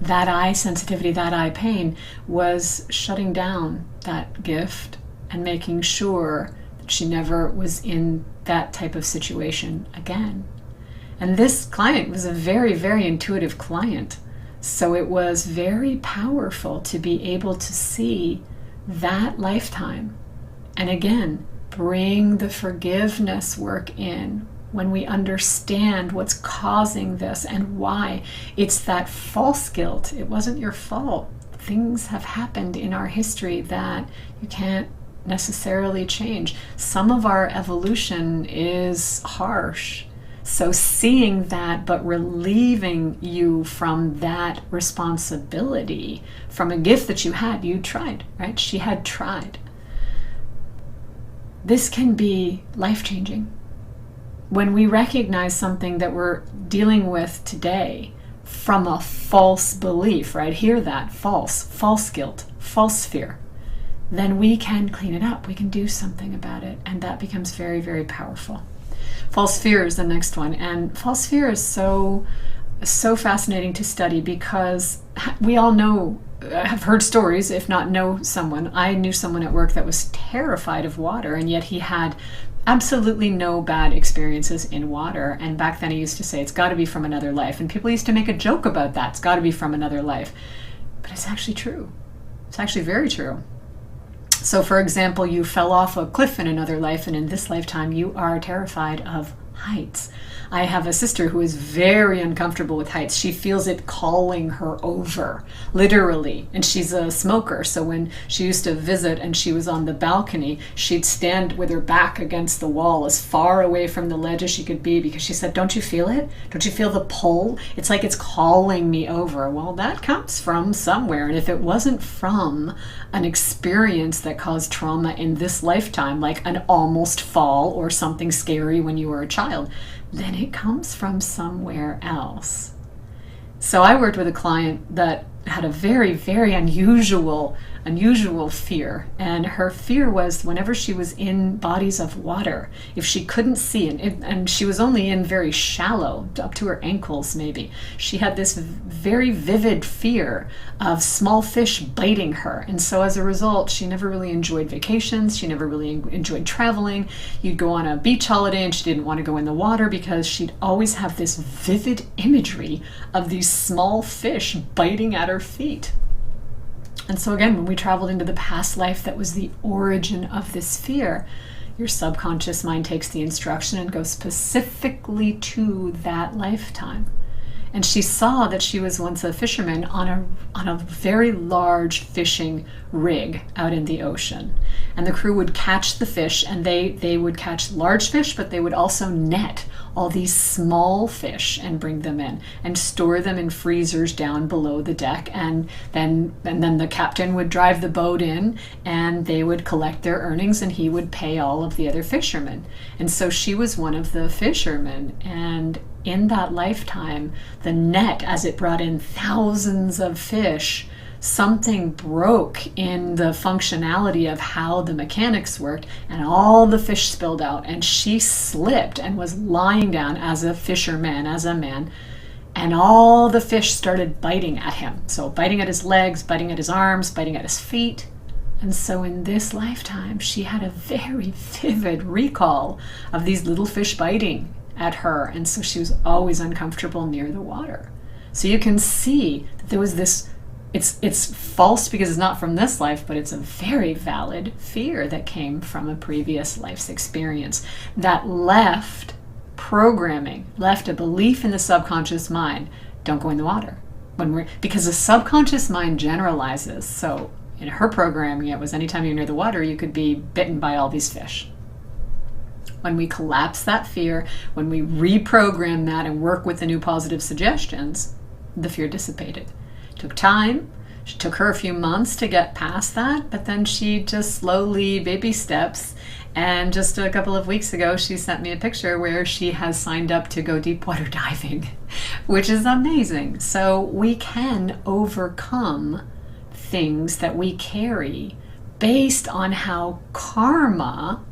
that eye sensitivity, that eye pain was shutting down that gift and making sure that she never was in that type of situation again. And this client was a very, very intuitive client. So it was very powerful to be able to see that lifetime. And again, bring the forgiveness work in when we understand what's causing this and why. It's that false guilt. It wasn't your fault. Things have happened in our history that you can't necessarily change. Some of our evolution is harsh. So seeing that, but relieving you from that responsibility, from a gift that you had, you tried, right? She had tried. This can be life-changing. When we recognize something that we're dealing with today from a false belief, right? Hear that, false guilt, false fear. Then we can clean it up. We can do something about it. And that becomes very, very powerful. False fear is the next one. And false fear is so fascinating to study because we all know, have heard stories, if not know someone. I knew someone at work that was terrified of water, and yet he had absolutely no bad experiences in water. And back then he used to say, it's got to be from another life. And people used to make a joke about that. It's got to be from another life. But it's actually true. It's actually very true. So for example, you fell off a cliff in another life, and in this lifetime you are terrified of heights. I have a sister who is very uncomfortable with heights. She feels it calling her over, literally. And she's a smoker, so when she used to visit and she was on the balcony, she'd stand with her back against the wall as far away from the ledge as she could be, because she said, don't you feel it? Don't you feel the pull? It's like it's calling me over. Well, that comes from somewhere. And if it wasn't from an experience that caused trauma in this lifetime, like an almost fall or something scary when you were a child, then it comes from somewhere else. So I worked with a client that had a very, very unusual fear. And her fear was whenever she was in bodies of water, if she couldn't see, and she was only in very shallow, up to her ankles maybe, she had this very vivid fear of small fish biting her. And so as a result, she never really enjoyed vacations. She never really enjoyed traveling. You'd go on a beach holiday and she didn't want to go in the water because she'd always have this vivid imagery of these small fish biting at her feet. And so again, when we traveled into the past life that was the origin of this fear, your subconscious mind takes the instruction and goes specifically to that lifetime. And she saw that she was once a fisherman on a very large fishing rig out in the ocean. And the crew would catch the fish, and they would catch large fish, but they would also net all these small fish and bring them in and store them in freezers down below the deck. And then the captain would drive the boat in, and they would collect their earnings, and he would pay all of the other fishermen. And so she was one of the fishermen. And in that lifetime, the net, as it brought in thousands of fish, something broke in the functionality of how the mechanics worked, and all the fish spilled out, and she slipped and was lying down as a fisherman, as a man, and all the fish started biting at him. So biting at his legs, biting at his arms, biting at his feet. And so in this lifetime, she had a very vivid recall of these little fish biting at her, and so she was always uncomfortable near the water. So you can see that there was this, it's false because it's not from this life, but it's a very valid fear that came from a previous life's experience that left programming, left a belief in the subconscious mind, don't go in the water. Because the subconscious mind generalizes. So in her programming, it was anytime you're near the water, you could be bitten by all these fish. When we collapse that fear, when we reprogram that and work with the new positive suggestions, the fear dissipated. It took time. It took her a few months to get past that, but then she just slowly, baby steps. And just a couple of weeks ago, she sent me a picture where she has signed up to go deep water diving, which is amazing. So we can overcome things that we carry based on how karma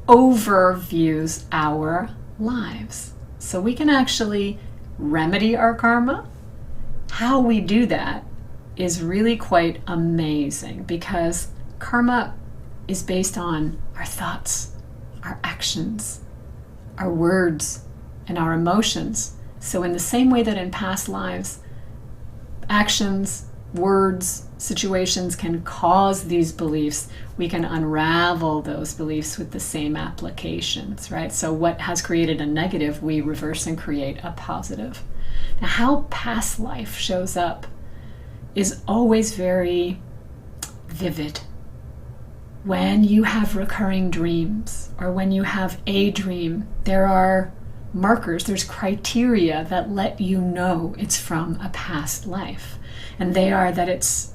overviews our lives. So we can actually remedy our karma. How we do that is really quite amazing, because karma is based on our thoughts, our actions, our words, and our emotions. So in the same way that in past lives, actions, words, situations can cause these beliefs, we can unravel those beliefs with the same applications, right? So what has created a negative, we reverse and create a positive. Now, how past life shows up is always very vivid. When you have recurring dreams, or when you have a dream, there are markers, there's criteria that let you know it's from a past life. And they are that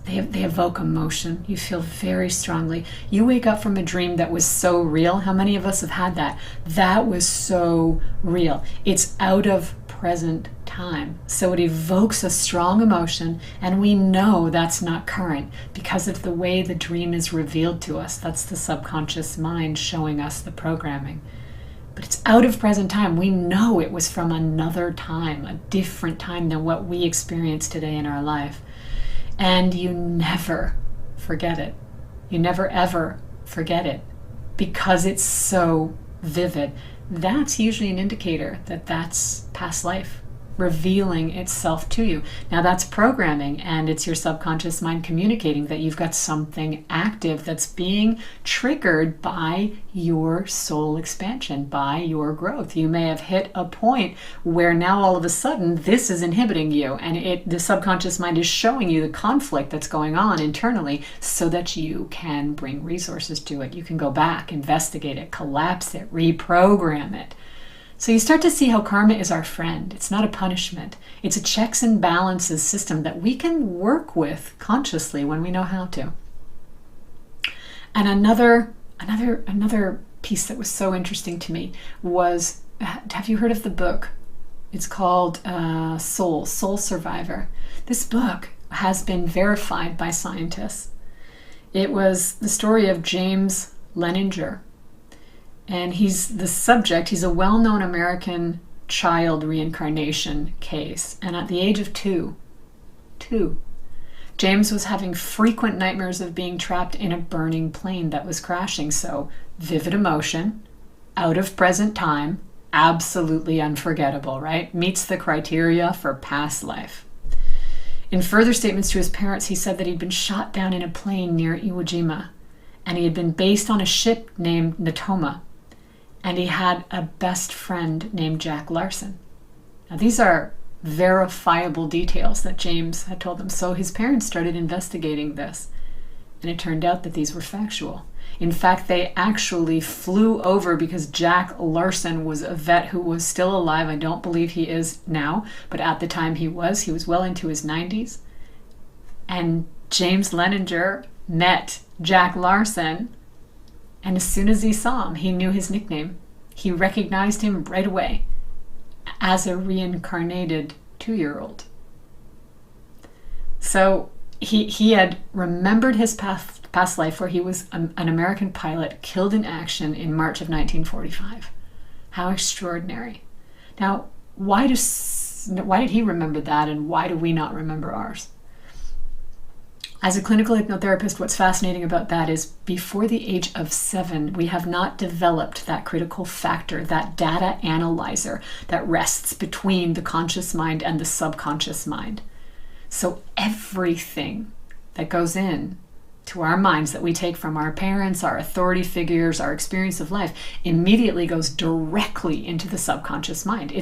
they evoke emotion. You feel very strongly. You wake up from a dream that was so real. How many of us have had that? That was so real. It's out of present time. So it evokes a strong emotion, and we know that's not current because of the way the dream is revealed to us. That's the subconscious mind showing us the programming. But it's out of present time. We know it was from another time, a different time than what we experience today in our life. And you never forget it. You never ever forget it because it's so vivid. That's usually an indicator that that's past life revealing itself to you. Now that's programming, and it's your subconscious mind communicating that you've got something active that's being triggered by your soul expansion, by your growth. You may have hit a point where now all of a sudden this is inhibiting you, and the subconscious mind is showing you the conflict that's going on internally so that you can bring resources to it. You can go back, investigate it, collapse it, reprogram it. So you start to see how karma is our friend. It's not a punishment. It's a checks and balances system that we can work with consciously when we know how to. And another piece that was so interesting to me was, have you heard of the book? It's called Soul Survivor. This book has been verified by scientists. It was the story of James Leninger. And he's the subject. He's a well-known American child reincarnation case. And at the age of two, James was having frequent nightmares of being trapped in a burning plane that was crashing. So vivid emotion, out of present time, absolutely unforgettable, right? Meets the criteria for past life. In further statements to his parents, he said that he'd been shot down in a plane near Iwo Jima, and he had been based on a ship named Natoma. And he had a best friend named Jack Larson. Now, these are verifiable details that James had told them. So his parents started investigating this. And it turned out that these were factual. In fact, they actually flew over because Jack Larson was a vet who was still alive. I don't believe he is now, but at the time he was well into his 90s. And James Leninger met Jack Larson. And as soon as he saw him, he knew his nickname. He recognized him right away as a reincarnated 2-year-old. So he had remembered his past life where he was an American pilot killed in action in March of 1945. How extraordinary. Now, why did he remember that, and why do we not remember ours? As a clinical hypnotherapist, what's fascinating about that is before the age of 7, we have not developed that critical factor, that data analyzer that rests between the conscious mind and the subconscious mind. So everything that goes in to our minds that we take from our parents, our authority figures, our experience of life, immediately goes directly into the subconscious mind.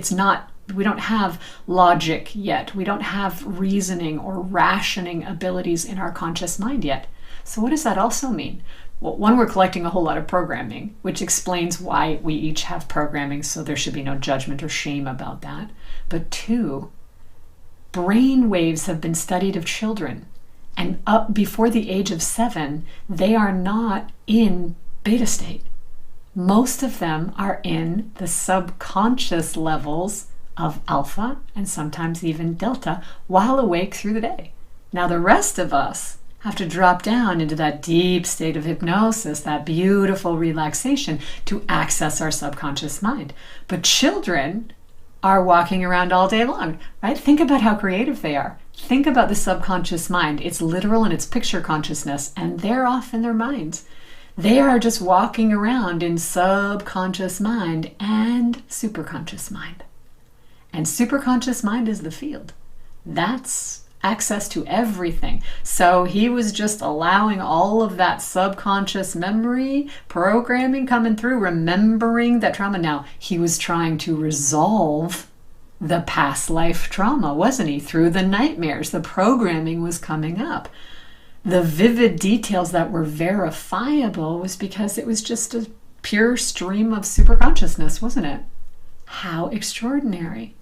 We don't have logic yet. We don't have reasoning or rationing abilities in our conscious mind yet. So what does that also mean? Well, one, we're collecting a whole lot of programming, which explains why we each have programming, so there should be no judgment or shame about that. But 2, brain waves have been studied of children, and up before the age of 7, they are not in beta state. Most of them are in the subconscious levels of alpha and sometimes even delta while awake through the day. Now the rest of us have to drop down into that deep state of hypnosis, that beautiful relaxation to access our subconscious mind. But children are walking around all day long, right? Think about how creative they are. Think about the subconscious mind. It's literal and it's picture consciousness, and they're off in their minds. They are just walking around in subconscious mind and superconscious mind. And superconscious mind is the field. That's access to everything. So he was just allowing all of that subconscious memory programming coming through, remembering that trauma. Now, he was trying to resolve the past life trauma, wasn't he? Through the nightmares, the programming was coming up. The vivid details that were verifiable was because it was just a pure stream of superconsciousness, wasn't it? How extraordinary.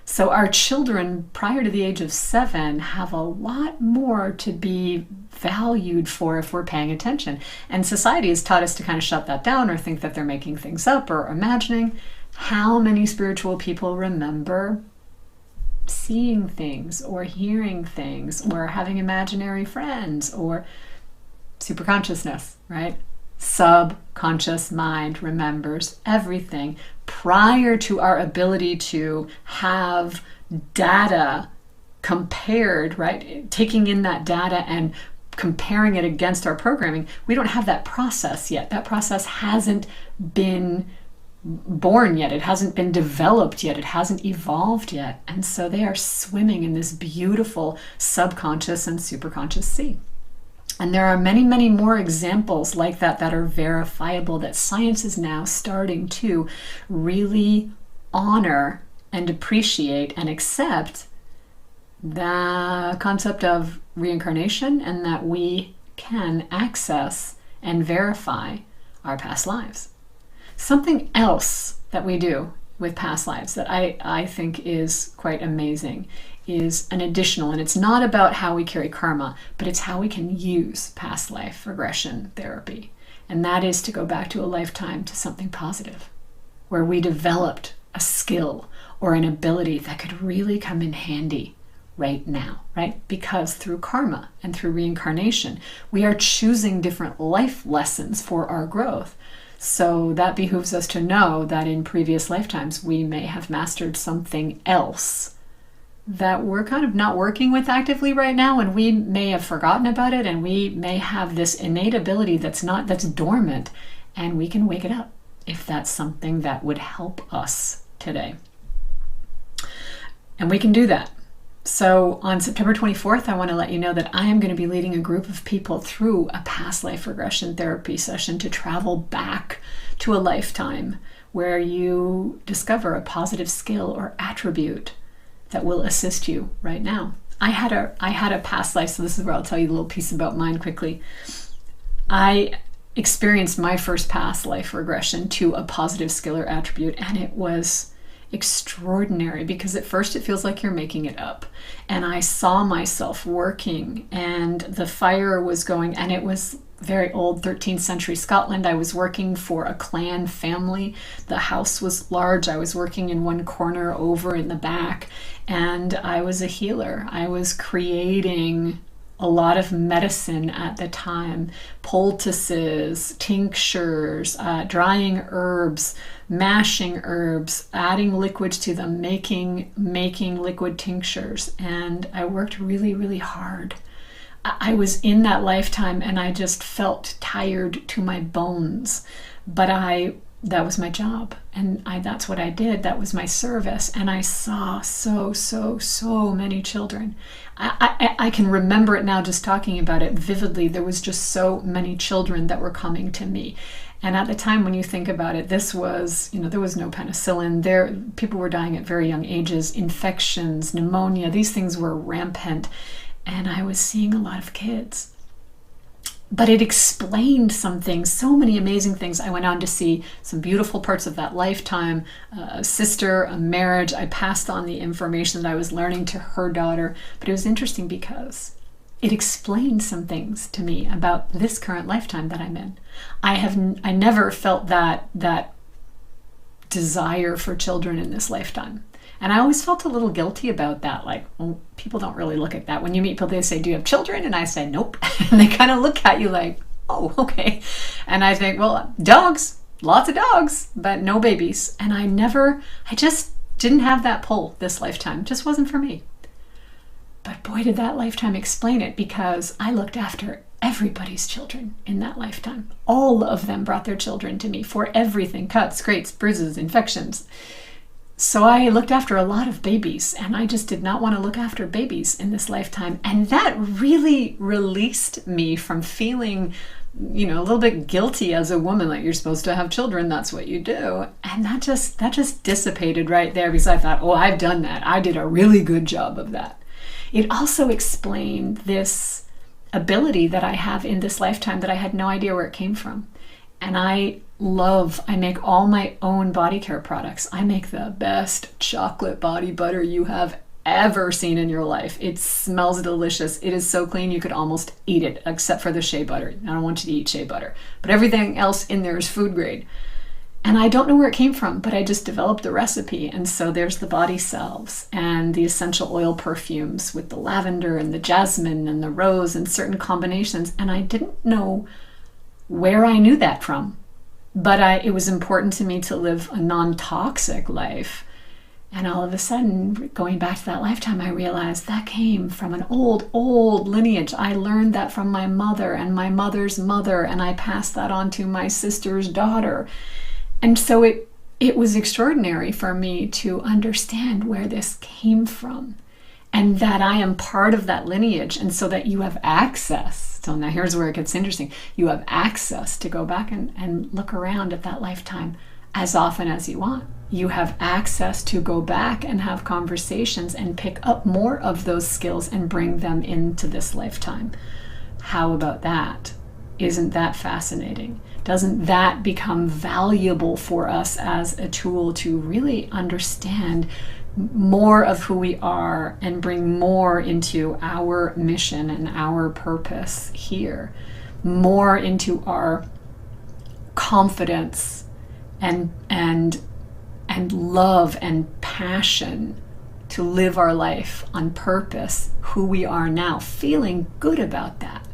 So our children prior to the age of 7 have a lot more to be valued for if we're paying attention. And society has taught us to kind of shut that down or think that they're making things up or imagining. How many spiritual people remember seeing things or hearing things or having imaginary friends or superconsciousness, right? Subconscious mind remembers everything prior to our ability to have data compared, right? Taking in that data and comparing it against our programming. We don't have that process yet. That process hasn't been born yet. It hasn't been developed yet. It hasn't evolved yet. And so they are swimming in this beautiful subconscious and superconscious sea. And there are many, many more examples like that that are verifiable, that science is now starting to really honor and appreciate and accept the concept of reincarnation, and that we can access and verify our past lives. Something else that we do with past lives that I think is quite amazing is an additional, and it's not about how we carry karma, but it's how we can use past life regression therapy. And that is to go back to a lifetime to something positive, where we developed a skill or an ability that could really come in handy right now, right? Because through karma and through reincarnation, we are choosing different life lessons for our growth. So that behooves us to know that in previous lifetimes, we may have mastered something else that we're kind of not working with actively right now, and we may have forgotten about it, and we may have this innate ability that's dormant, and we can wake it up if that's something that would help us today. And we can do that. So on September 24th, I want to let you know that I am going to be leading a group of people through a past life regression therapy session to travel back to a lifetime where you discover a positive skill or attribute that will assist you right now. I had a past life, so this is where I'll tell you a little piece about mine quickly. I experienced my first past life regression to a positive skill or attribute, and it was extraordinary because at first it feels like you're making it up. And I saw myself working, and the fire was going, and it was very old 13th century Scotland. I was working for a clan family. The house was large. I was working in one corner over in the back, and I was a healer. I was creating a lot of medicine at the time, poultices, tinctures, drying herbs, mashing herbs, adding liquids to them, making liquid tinctures. And I worked really, really hard. I was in that lifetime and I just felt tired to my bones, but that was my job, and that's what I did. That was my service, and I saw so many children. I can remember it now, just talking about it vividly. There was just so many children that were coming to me, and at the time, when you think about it, this was, there was no penicillin. People were dying at very young ages, infections, pneumonia. These things were rampant, and I was seeing a lot of kids. But it explained some things, so many amazing things. I went on to see some beautiful parts of that lifetime, a sister, a marriage. I passed on the information that I was learning to her daughter. But it was interesting because it explained some things to me about this current lifetime that I'm in. I never felt that desire for children in this lifetime. And I always felt a little guilty about that. Like, well, people don't really look at that. When you meet people, they say, do you have children? And I say, nope. And they kind of look at you like, oh, okay. And I think, well, dogs, lots of dogs, but no babies. And I just didn't have that pull this lifetime. It just wasn't for me. But boy, did that lifetime explain it, because I looked after everybody's children in that lifetime. All of them brought their children to me for everything: cuts, scrapes, bruises, infections. So I looked after a lot of babies, and I just did not want to look after babies in this lifetime. And that really released me from feeling, a little bit guilty as a woman, like you're supposed to have children, that's what you do. And that just dissipated right there, because I thought, oh, I've done that. I did a really good job of that. It also explained this ability that I have in this lifetime that I had no idea where it came from. And I make all my own body care products. I make the best chocolate body butter you have ever seen in your life. It smells delicious. It is so clean you could almost eat it, except for the shea butter. I don't want you to eat shea butter. But everything else in there is food grade. And I don't know where it came from, but I just developed the recipe. And so there's the body salves and the essential oil perfumes with the lavender and the jasmine and the rose and certain combinations. And I didn't know where I knew that from. But it was important to me to live a non-toxic life. And all of a sudden, going back to that lifetime, I realized that came from an old lineage. I learned that from my mother and my mother's mother, and I passed that on to my sister's daughter. And so it was extraordinary for me to understand where this came from, and that I am part of that lineage, and so that you have access. So now here's where it gets interesting. You have access to go back and look around at that lifetime as often as you want. You have access to go back and have conversations and pick up more of those skills and bring them into this lifetime. How about that? Isn't that fascinating? Doesn't that become valuable for us as a tool to really understand more of who we are and bring more into our mission and our purpose here, more into our confidence and love and passion to live our life on purpose, who we are now, feeling good about that,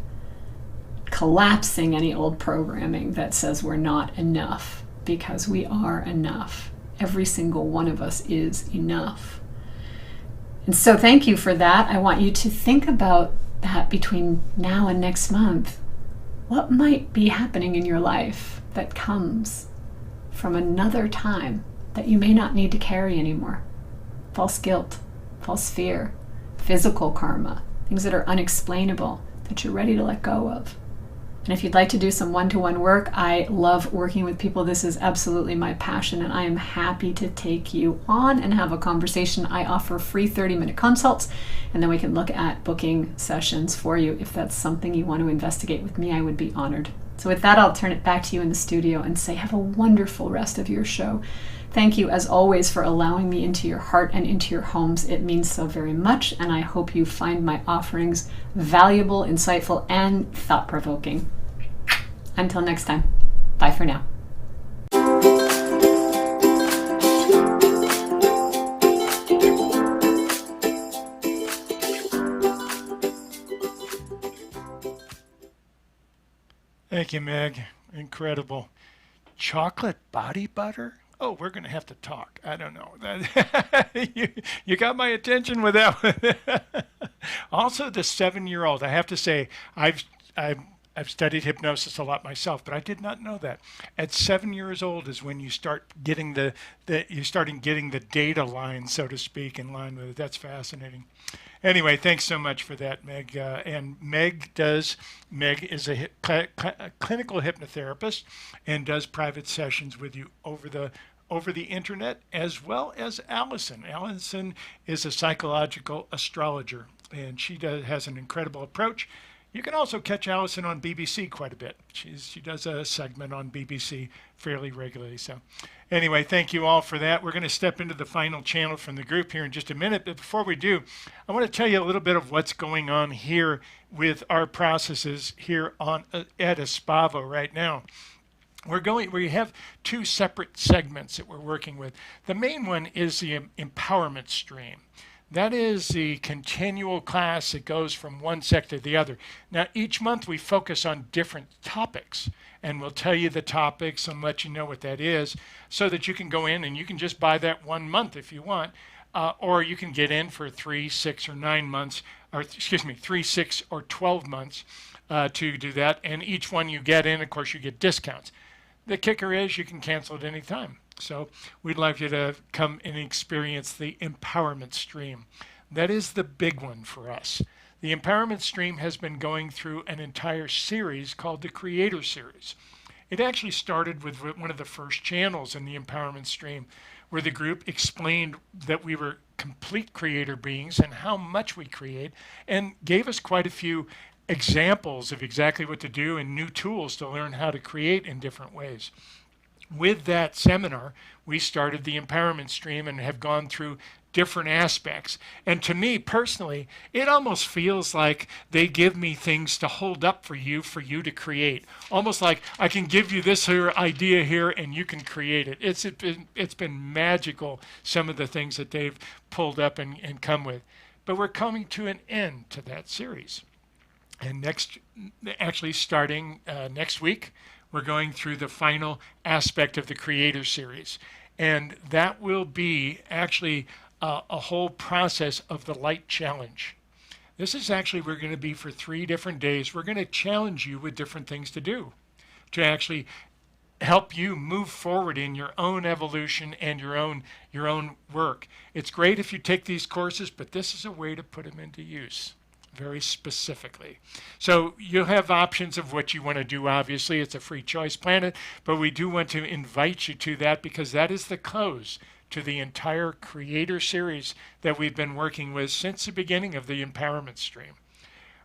collapsing any old programming that says we're not enough, because we are enough. Every single one of us is enough. And so thank you for that. I want you to think about that between now and next month. What might be happening in your life that comes from another time that you may not need to carry anymore? False guilt, false fear, physical karma, things that are unexplainable that you're ready to let go of. And if you'd like to do some one-to-one work, I love working with people. This is absolutely my passion, and I am happy to take you on and have a conversation. I offer free 30-minute consults, and then we can look at booking sessions for you. If that's something you want to investigate with me, I would be honored. So with that, I'll turn it back to you in the studio and say have a wonderful rest of your show. Thank you, as always, for allowing me into your heart and into your homes. It means so very much, and I hope you find my offerings valuable, insightful, and thought-provoking. Until next time, bye for now. Thank you, Meg. Incredible. Chocolate body butter? Oh, we're going to have to talk. I don't know. You got my attention with that one. Also, the 7-year-old. I have to say, I've studied hypnosis a lot myself, but I did not know that. At 7 years old is when you start getting the data line, so to speak, in line with it. That's fascinating. Anyway, thanks so much for that, Meg. And Meg is a clinical hypnotherapist and does private sessions with you over the internet, as well as Alison. Alison is a psychological astrologer, and she has an incredible approach. You can also catch Alison on BBC quite a bit. She does a segment on BBC fairly regularly. So anyway, thank you all for that. We're going to step into the final channel from the group here in just a minute. But before we do, I want to tell you a little bit of what's going on here with our processes here at Espavo right now. We have two separate segments that we're working with. The main one is the empowerment stream. That is the continual class that goes from one sector to the other. Now, each month we focus on different topics, and we'll tell you the topics and let you know what that is, so that you can go in and you can just buy that 1 month if you want, or you can get in for 3, 6, or 9 months, or 3, 6, or 12 months to do that. And each one you get in, of course, you get discounts. The kicker is you can cancel at any time. So we'd like you to come and experience the empowerment stream. That is the big one for us. The empowerment stream has been going through an entire series called the Creator Series. It actually started with one of the first channels in the empowerment stream, where the group explained that we were complete creator beings and how much we create, and gave us quite a few examples of exactly what to do and new tools to learn how to create in different ways. With that seminar, we started the empowerment stream and have gone through different aspects. And to me personally, it almost feels like they give me things to hold up for you to create. Almost like I can give you this here idea here and you can create it. It's been magical, some of the things that they've pulled up and come with. But we're coming to an end to that series. And starting next week, we're going through the final aspect of the Creator Series. And that will be actually a whole process of the Light Challenge. This is actually, we're going to be for 3 different days. We're going to challenge you with different things to do to actually help you move forward in your own evolution and your own work. It's great if you take these courses, but this is a way to put them into use very specifically. So you'll have options of what you want to do. Obviously, it's a free choice planet, but we do want to invite you to that because that is the close to the entire Creator Series that we've been working with since the beginning of the empowerment stream.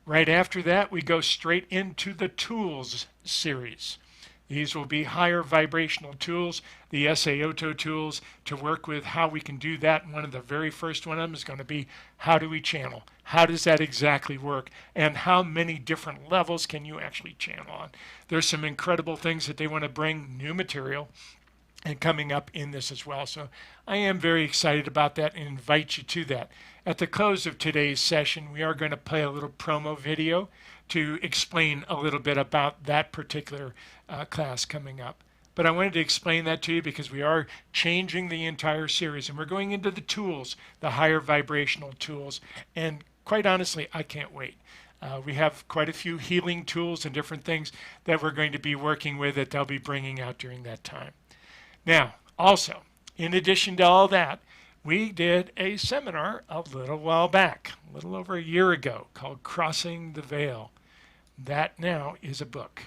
Right after that, we go straight into the Tools series. These will be higher vibrational tools, the SAOTO tools, to work with how we can do that. And one of the very first one of them is going to be, how do we channel? How does that exactly work? And how many different levels can you actually channel on? There's some incredible things that they want to bring, new material, and coming up in this as well. So I am very excited about that and invite you to that. At the close of today's session, we are going to play a little promo video to explain a little bit about that particular class coming up. But I wanted to explain that to you because we are changing the entire series and we're going into the tools, the higher vibrational tools. And quite honestly, I can't wait. We have quite a few healing tools and different things that we're going to be working with that they'll be bringing out during that time. Now, also, in addition to all that, we did a seminar a little while back, a little over a year ago, called Crossing the Veil. That now is a book,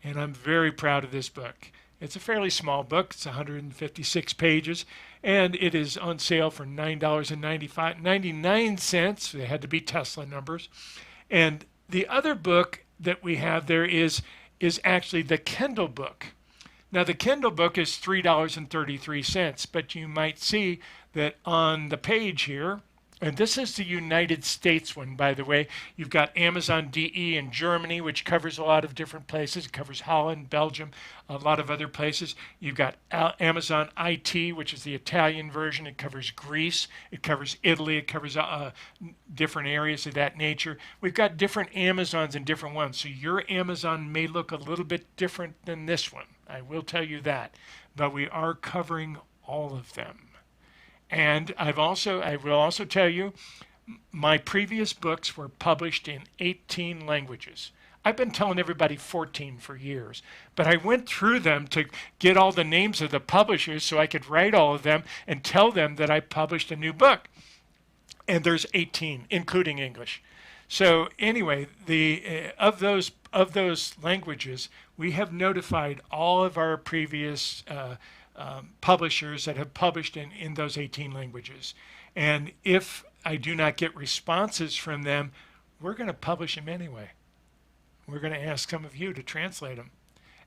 and I'm very proud of this book. It's a fairly small book. It's 156 pages, and it is on sale for $9.99. They had to be Tesla numbers. And the other book that we have there is actually the Kindle book. Now, the Kindle book is $3.33, but you might see that on the page here, and this is the United States one, by the way. You've got Amazon DE in Germany, which covers a lot of different places. It covers Holland, Belgium, a lot of other places. You've got Amazon IT, which is the Italian version. It covers Greece. It covers Italy. It covers different areas of that nature. We've got different Amazons and different ones. So your Amazon may look a little bit different than this one. I will tell you that. But we are covering all of them. And I will also tell you, my previous books were published in 18 languages. I've been telling everybody 14 for years, but I went through them to get all the names of the publishers so I could write all of them and tell them that I published a new book. And there's 18, including English. So anyway, of those languages, we have notified all of our previous publishers that have published in those 18 languages. And if I do not get responses from them, we're going to publish them anyway. We're going to ask some of you to translate them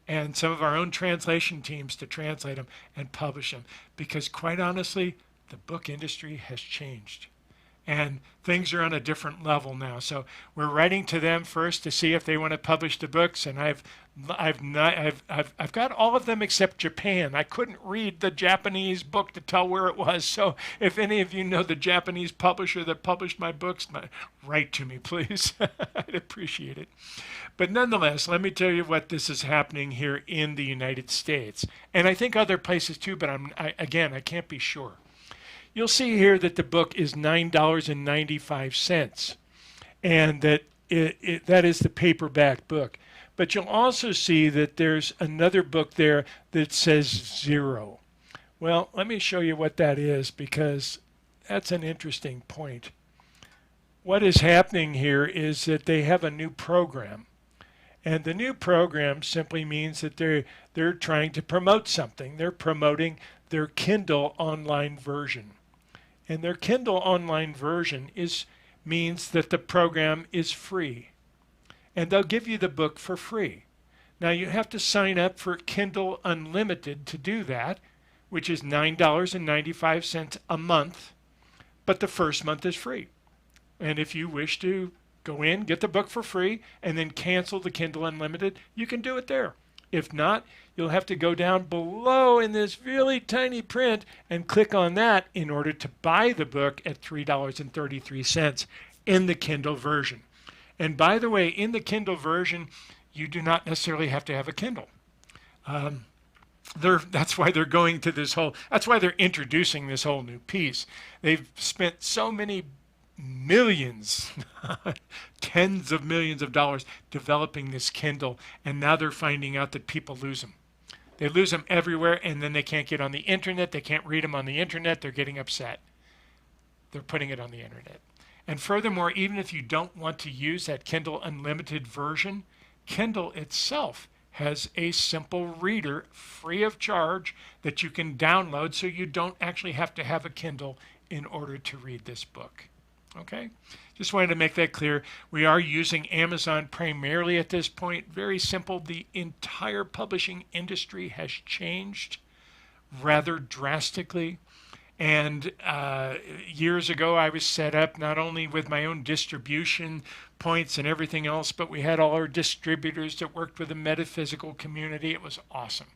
and some of our own translation teams to translate them and publish them, because quite honestly, the book industry has changed. And things are on a different level now. So we're writing to them first to see if they want to publish the books, and I've got all of them except Japan. I couldn't read the Japanese book to tell where it was. So if any of you know the Japanese publisher that published my books, write to me, please. I'd appreciate it. But nonetheless, let me tell you what this is happening here in the United States, and I think other places too. But I can't be sure. You'll see here that the book is $9.95, and that that is the paperback book. But you'll also see that there's another book there that says 0. Well, let me show you what that is, because that's an interesting point. What is happening here is that they have a new program. And the new program simply means that they're trying to promote something. They're promoting their Kindle online version. And their Kindle online version means that the program is free. And they'll give you the book for free. Now you have to sign up for Kindle Unlimited to do that, which is $9.95 a month, but the first month is free. And if you wish to go in, get the book for free, and then cancel the Kindle Unlimited, you can do it there. If not, you'll have to go down below in this really tiny print and click on that in order to buy the book at $3.33 in the Kindle version. And by the way, in the Kindle version, you do not necessarily have to have a Kindle. That's why they're going to that's why they're introducing this whole new piece. They've spent so many millions, tens of millions of dollars developing this Kindle, and now they're finding out that people lose them. They lose them everywhere, and then they can't get on the internet. They can't read them on the internet. They're getting upset. They're putting it on the internet. And furthermore, even if you don't want to use that Kindle Unlimited version, Kindle itself has a simple reader free of charge that you can download, so you don't actually have to have a Kindle in order to read this book. Okay, just wanted to make that clear. We are using Amazon primarily at this point. Very simple. The entire publishing industry has changed rather drastically. And years ago, I was set up not only with my own distribution points and everything else, but we had all our distributors that worked with the metaphysical community. It was awesome.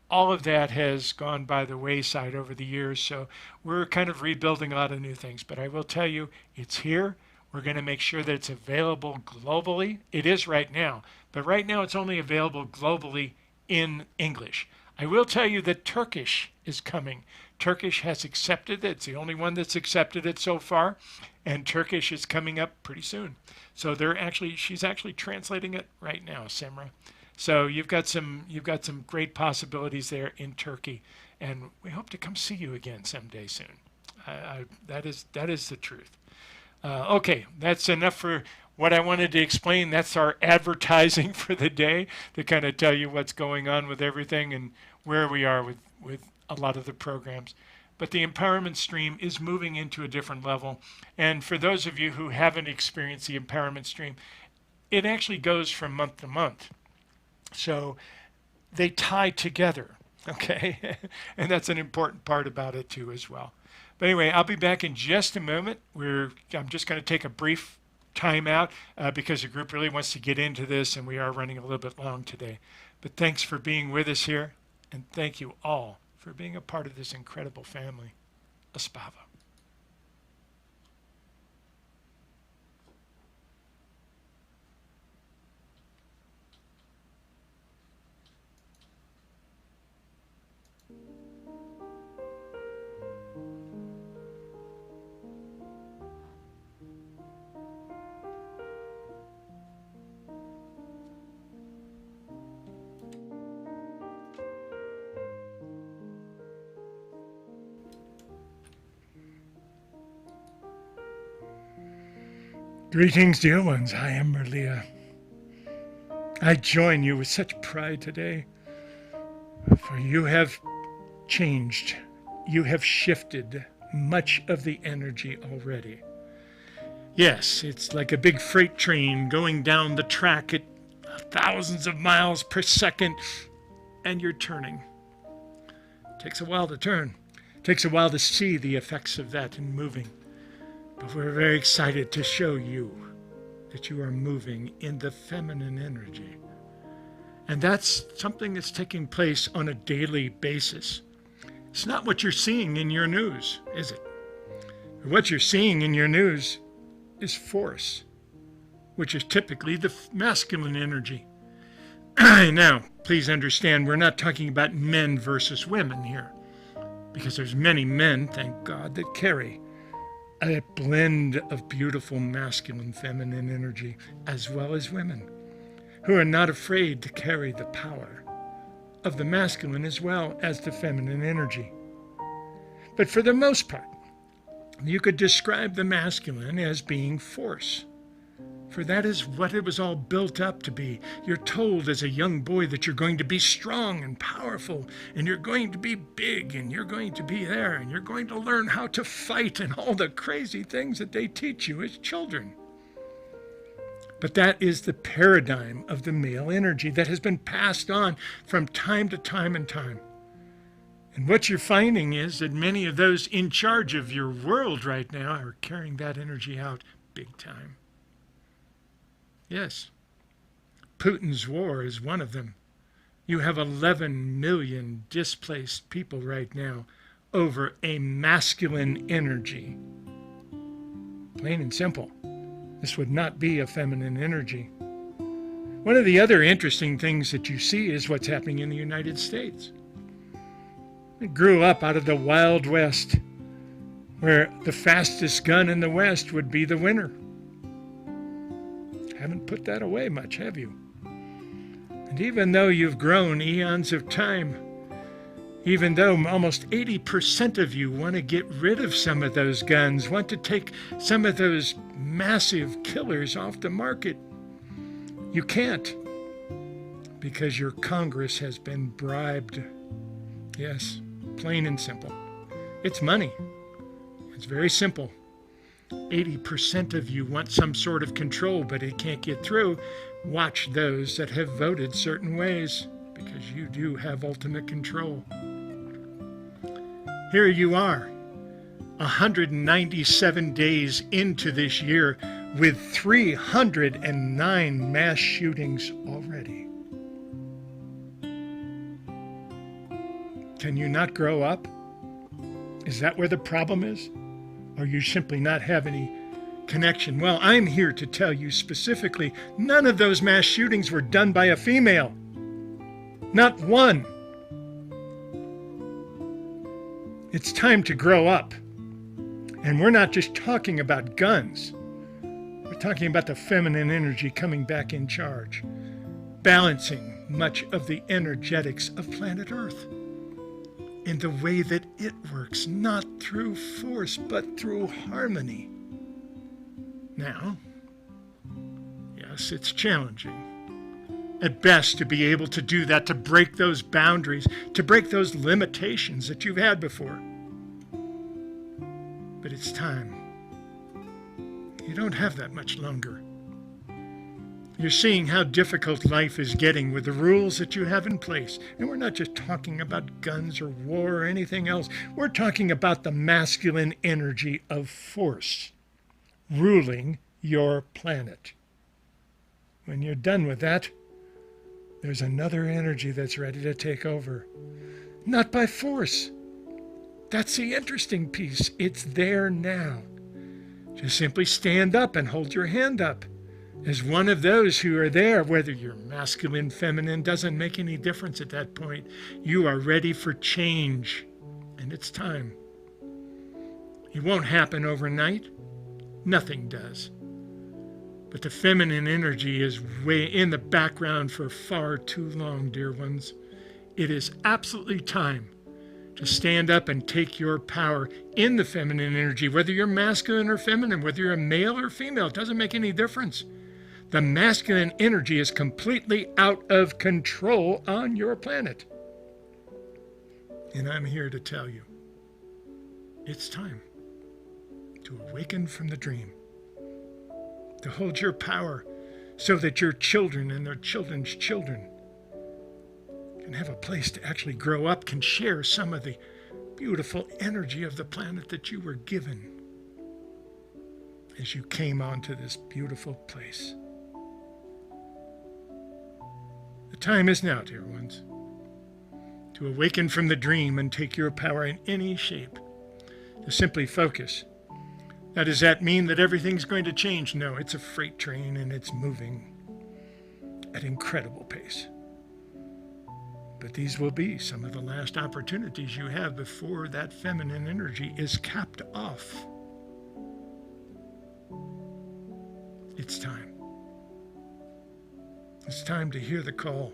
All of that has gone by the wayside over the years, so we're kind of rebuilding a lot of new things. But I will tell you, it's here. We're going to make sure that it's available globally. It is right now, but right now it's only available globally in English. I will tell you that Turkish is coming. Turkish has accepted it. It's the only one that's accepted it so far, and Turkish is coming up pretty soon. So she's actually translating it right now, Semra. So you've got some great possibilities there in Turkey, and we hope to come see you again someday soon. That is the truth. Okay, that's enough for what I wanted to explain. That's our advertising for the day, to kind of tell you what's going on with everything and where we are with a lot of the programs. But the empowerment stream is moving into a different level. And for those of you who haven't experienced the empowerment stream, it actually goes from month to month. So they tie together, okay? And that's an important part about it too as well. But anyway, I'll be back in just a moment. I'm just going to take a brief time out because the group really wants to get into this, and we are running a little bit long today. But thanks for being with us here, and thank you all for being a part of this incredible family. Aspava. Greetings, dear ones. I am Merlia. I join you with such pride today, for you have changed. You have shifted much of the energy already. Yes, it's like a big freight train going down the track at thousands of miles per second, and you're turning. It takes a while to turn. It takes a while to see the effects of that in moving. But we're very excited to show you that you are moving in the feminine energy. And that's something that's taking place on a daily basis. It's not what you're seeing in your news, is it? What you're seeing in your news is force, which is typically the masculine energy. Now, please understand, we're not talking about men versus women here, because there's many men, thank God, that carry a blend of beautiful masculine, feminine energy, as well as women who are not afraid to carry the power of the masculine as well as the feminine energy. But for the most part, you could describe the masculine as being force. For that is what it was all built up to be. You're told as a young boy that you're going to be strong and powerful, and you're going to be big, and you're going to be there, and you're going to learn how to fight and all the crazy things that they teach you as children. But that is the paradigm of the male energy that has been passed on from time to time and time. And what you're finding is that many of those in charge of your world right now are carrying that energy out big time. Yes, Putin's war is one of them. You have 11 million displaced people right now over a masculine energy. Plain and simple. This would not be a feminine energy. One of the other interesting things that you see is what's happening in the United States. It grew up out of the Wild West, where the fastest gun in the West would be the winner. Haven't put that away much, have you? And even though you've grown eons of time, even though almost 80% of you want to get rid of some of those guns, want to take some of those massive killers off the market, you can't, because your Congress has been bribed. Yes, plain and simple. It's money. It's very simple. 80% of you want some sort of control, but it can't get through. Watch those that have voted certain ways, because you do have ultimate control. Here you are, 197 days into this year, with 309 mass shootings already. Can you not grow up? Is that where the problem is? Or you simply not have any connection? Well, I'm here to tell you specifically, none of those mass shootings were done by a female. Not one. It's time to grow up. And we're not just talking about guns. We're talking about the feminine energy coming back in charge, balancing much of the energetics of planet Earth in the way that it works, not through force, but through harmony. Now, yes, it's challenging at best to be able to do that, to break those boundaries, to break those limitations that you've had before. But it's time. You don't have that much longer. You're seeing how difficult life is getting with the rules that you have in place. And we're not just talking about guns or war or anything else. We're talking about the masculine energy of force ruling your planet. When you're done with that, there's another energy that's ready to take over. Not by force. That's the interesting piece. It's there now. Just simply stand up and hold your hand up as one of those who are there. Whether you're masculine, feminine, doesn't make any difference at that point. You are ready for change, and it's time. It won't happen overnight. Nothing does. But the feminine energy is way in the background for far too long, dear ones. It is absolutely time to stand up and take your power in the feminine energy, whether you're masculine or feminine, whether you're a male or female, it doesn't make any difference. The masculine energy is completely out of control on your planet. And I'm here to tell you, it's time to awaken from the dream, to hold your power so that your children and their children's children can have a place to actually grow up, can share some of the beautiful energy of the planet that you were given as you came onto this beautiful place. The time is now, dear ones, to awaken from the dream and take your power in any shape, to simply focus. Now, does that mean that everything's going to change? No, it's a freight train and it's moving at incredible pace. But these will be some of the last opportunities you have before that feminine energy is capped off. It's time. It's time to hear the call,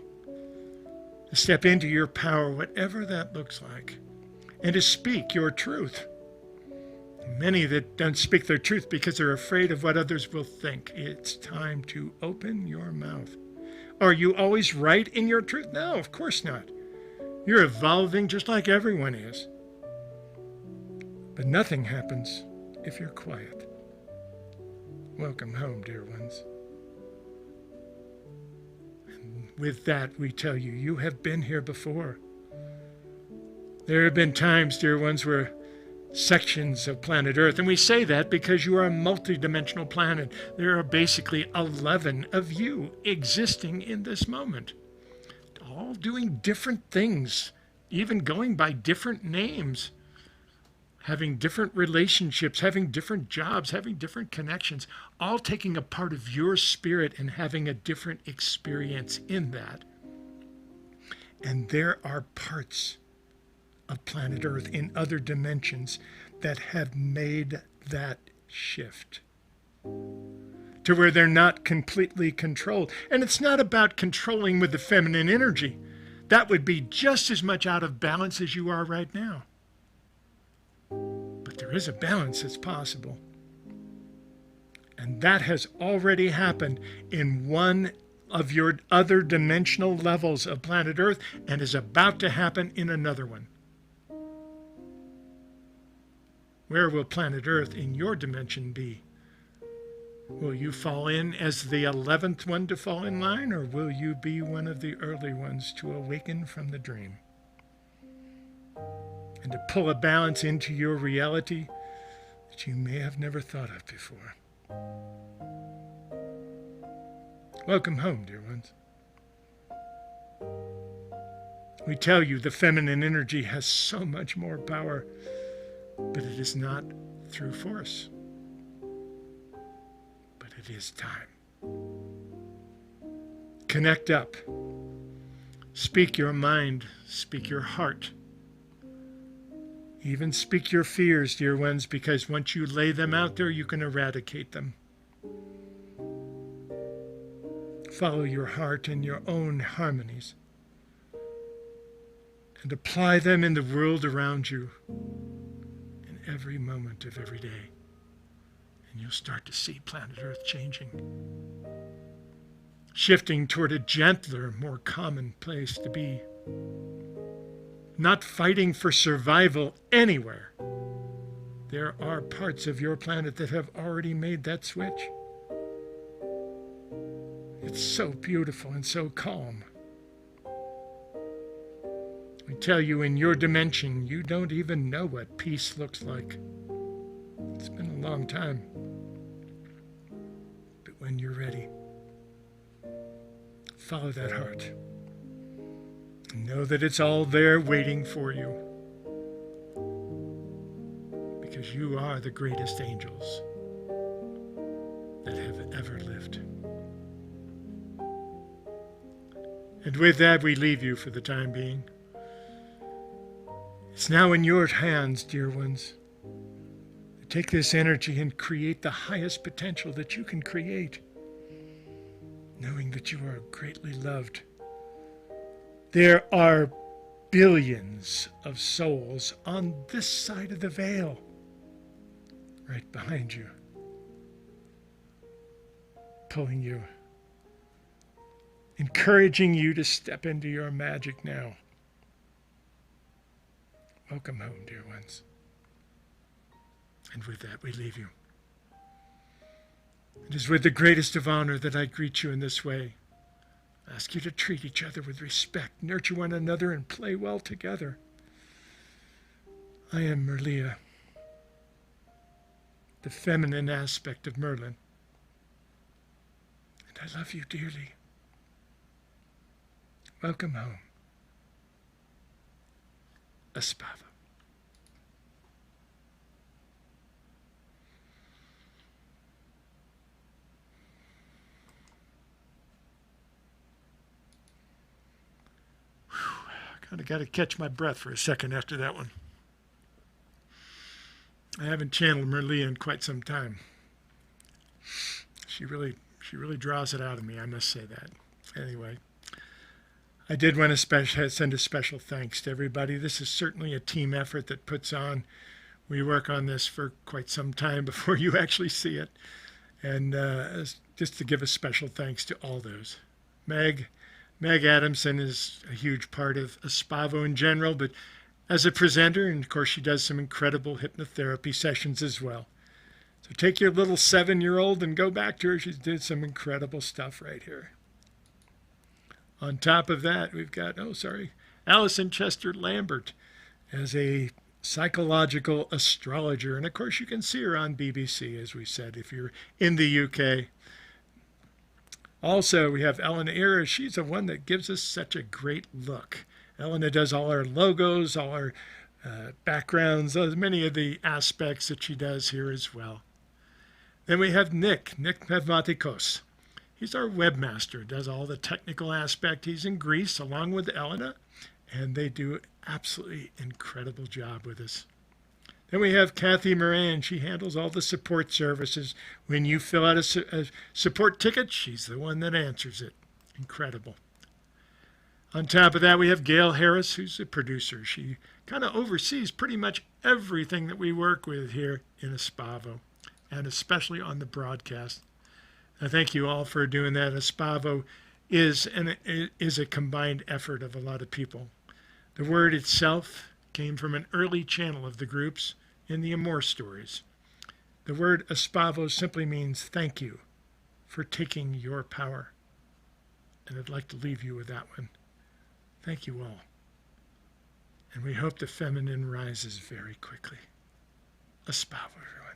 to step into your power, whatever that looks like, and to speak your truth. Many that don't speak their truth because they're afraid of what others will think. It's time to open your mouth. Are you always right in your truth? No, of course not. You're evolving just like everyone is. But nothing happens if you're quiet. Welcome home, dear ones. And with that, we tell you, you have been here before. There have been times, dear ones, where sections of planet Earth, and we say that because you are a multi-dimensional planet. There are basically 11 of you existing in this moment, all doing different things, even going by different names, having different relationships, having different jobs, having different connections, all taking a part of your spirit and having a different experience in that. And there are parts of planet Earth in other dimensions that have made that shift to where they're not completely controlled. And it's not about controlling with the feminine energy. That would be just as much out of balance as you are right now. But there is a balance that's possible. And that has already happened in one of your other dimensional levels of planet Earth and is about to happen in another one. Where will planet Earth in your dimension be? Will you fall in as the 11th one to fall in line, or will you be one of the early ones to awaken from the dream? And to pull a balance into your reality that you may have never thought of before. Welcome home, dear ones. We tell you the feminine energy has so much more power, but it is not through force. But it is time. Connect up. Speak your mind. Speak your heart. Even speak your fears, dear ones, because once you lay them out there, you can eradicate them. Follow your heart and your own harmonies and apply them in the world around you in every moment of every day. And you'll start to see planet Earth changing, shifting toward a gentler, more common place to be. Not fighting for survival anywhere. There are parts of your planet that have already made that switch. It's so beautiful and so calm. I tell you, in your dimension, you don't even know what peace looks like. It's been a long time. But when you're ready, follow that heart. Know that it's all there waiting for you. Because you are the greatest angels that have ever lived. And with that, we leave you for the time being. It's now in your hands, dear ones, to take this energy and create the highest potential that you can create, knowing that you are greatly loved. There are billions of souls on this side of the veil, right behind you, pulling you, encouraging you to step into your magic now. Welcome home, dear ones. And with that, we leave you. It is with the greatest of honor that I greet you in this way. I ask you to treat each other with respect, nurture one another, and play well together. I am Merlia, the feminine aspect of Merlin, and I love you dearly. Welcome home. Espava. Kind of got to catch my breath for a second after that one. I haven't channeled Merlia in quite some time. She really draws it out of me, I must say that. Anyway, I did want to send a special thanks to everybody. This is certainly a team effort that puts on. We work on this for quite some time before you actually see it. And just to give a special thanks to all those. Meg Adamson is a huge part of Espavo in general, but as a presenter, and of course she does some incredible hypnotherapy sessions as well. So take your little 7-year-old and go back to her. She did some incredible stuff right here. On top of that, we've got, Alison Chester-Lambert as a psychological astrologer. And of course, you can see her on BBC, as we said, if you're in the UK. Also, we have Elena Ira. She's the one that gives us such a great look. Elena does all our logos, all our backgrounds, many of the aspects that she does here as well. Then we have Nick Pneumatikos. He's our webmaster, does all the technical aspect. He's in Greece along with Elena, and they do an absolutely incredible job with us. Then we have Kathy Moran. She handles all the support services. When you fill out a support ticket, she's the one that answers it. Incredible. On top of that, we have Gail Harris, who's a producer. She kind of oversees pretty much everything that we work with here in Espavo, and especially on the broadcast. I thank you all for doing that. Espavo is a combined effort of a lot of people. The word itself came from an early channel of the groups in the Amor stories. The word Espavo simply means thank you for taking your power. And I'd like to leave you with that one. Thank you all. And we hope the feminine rises very quickly. Espavo, everyone.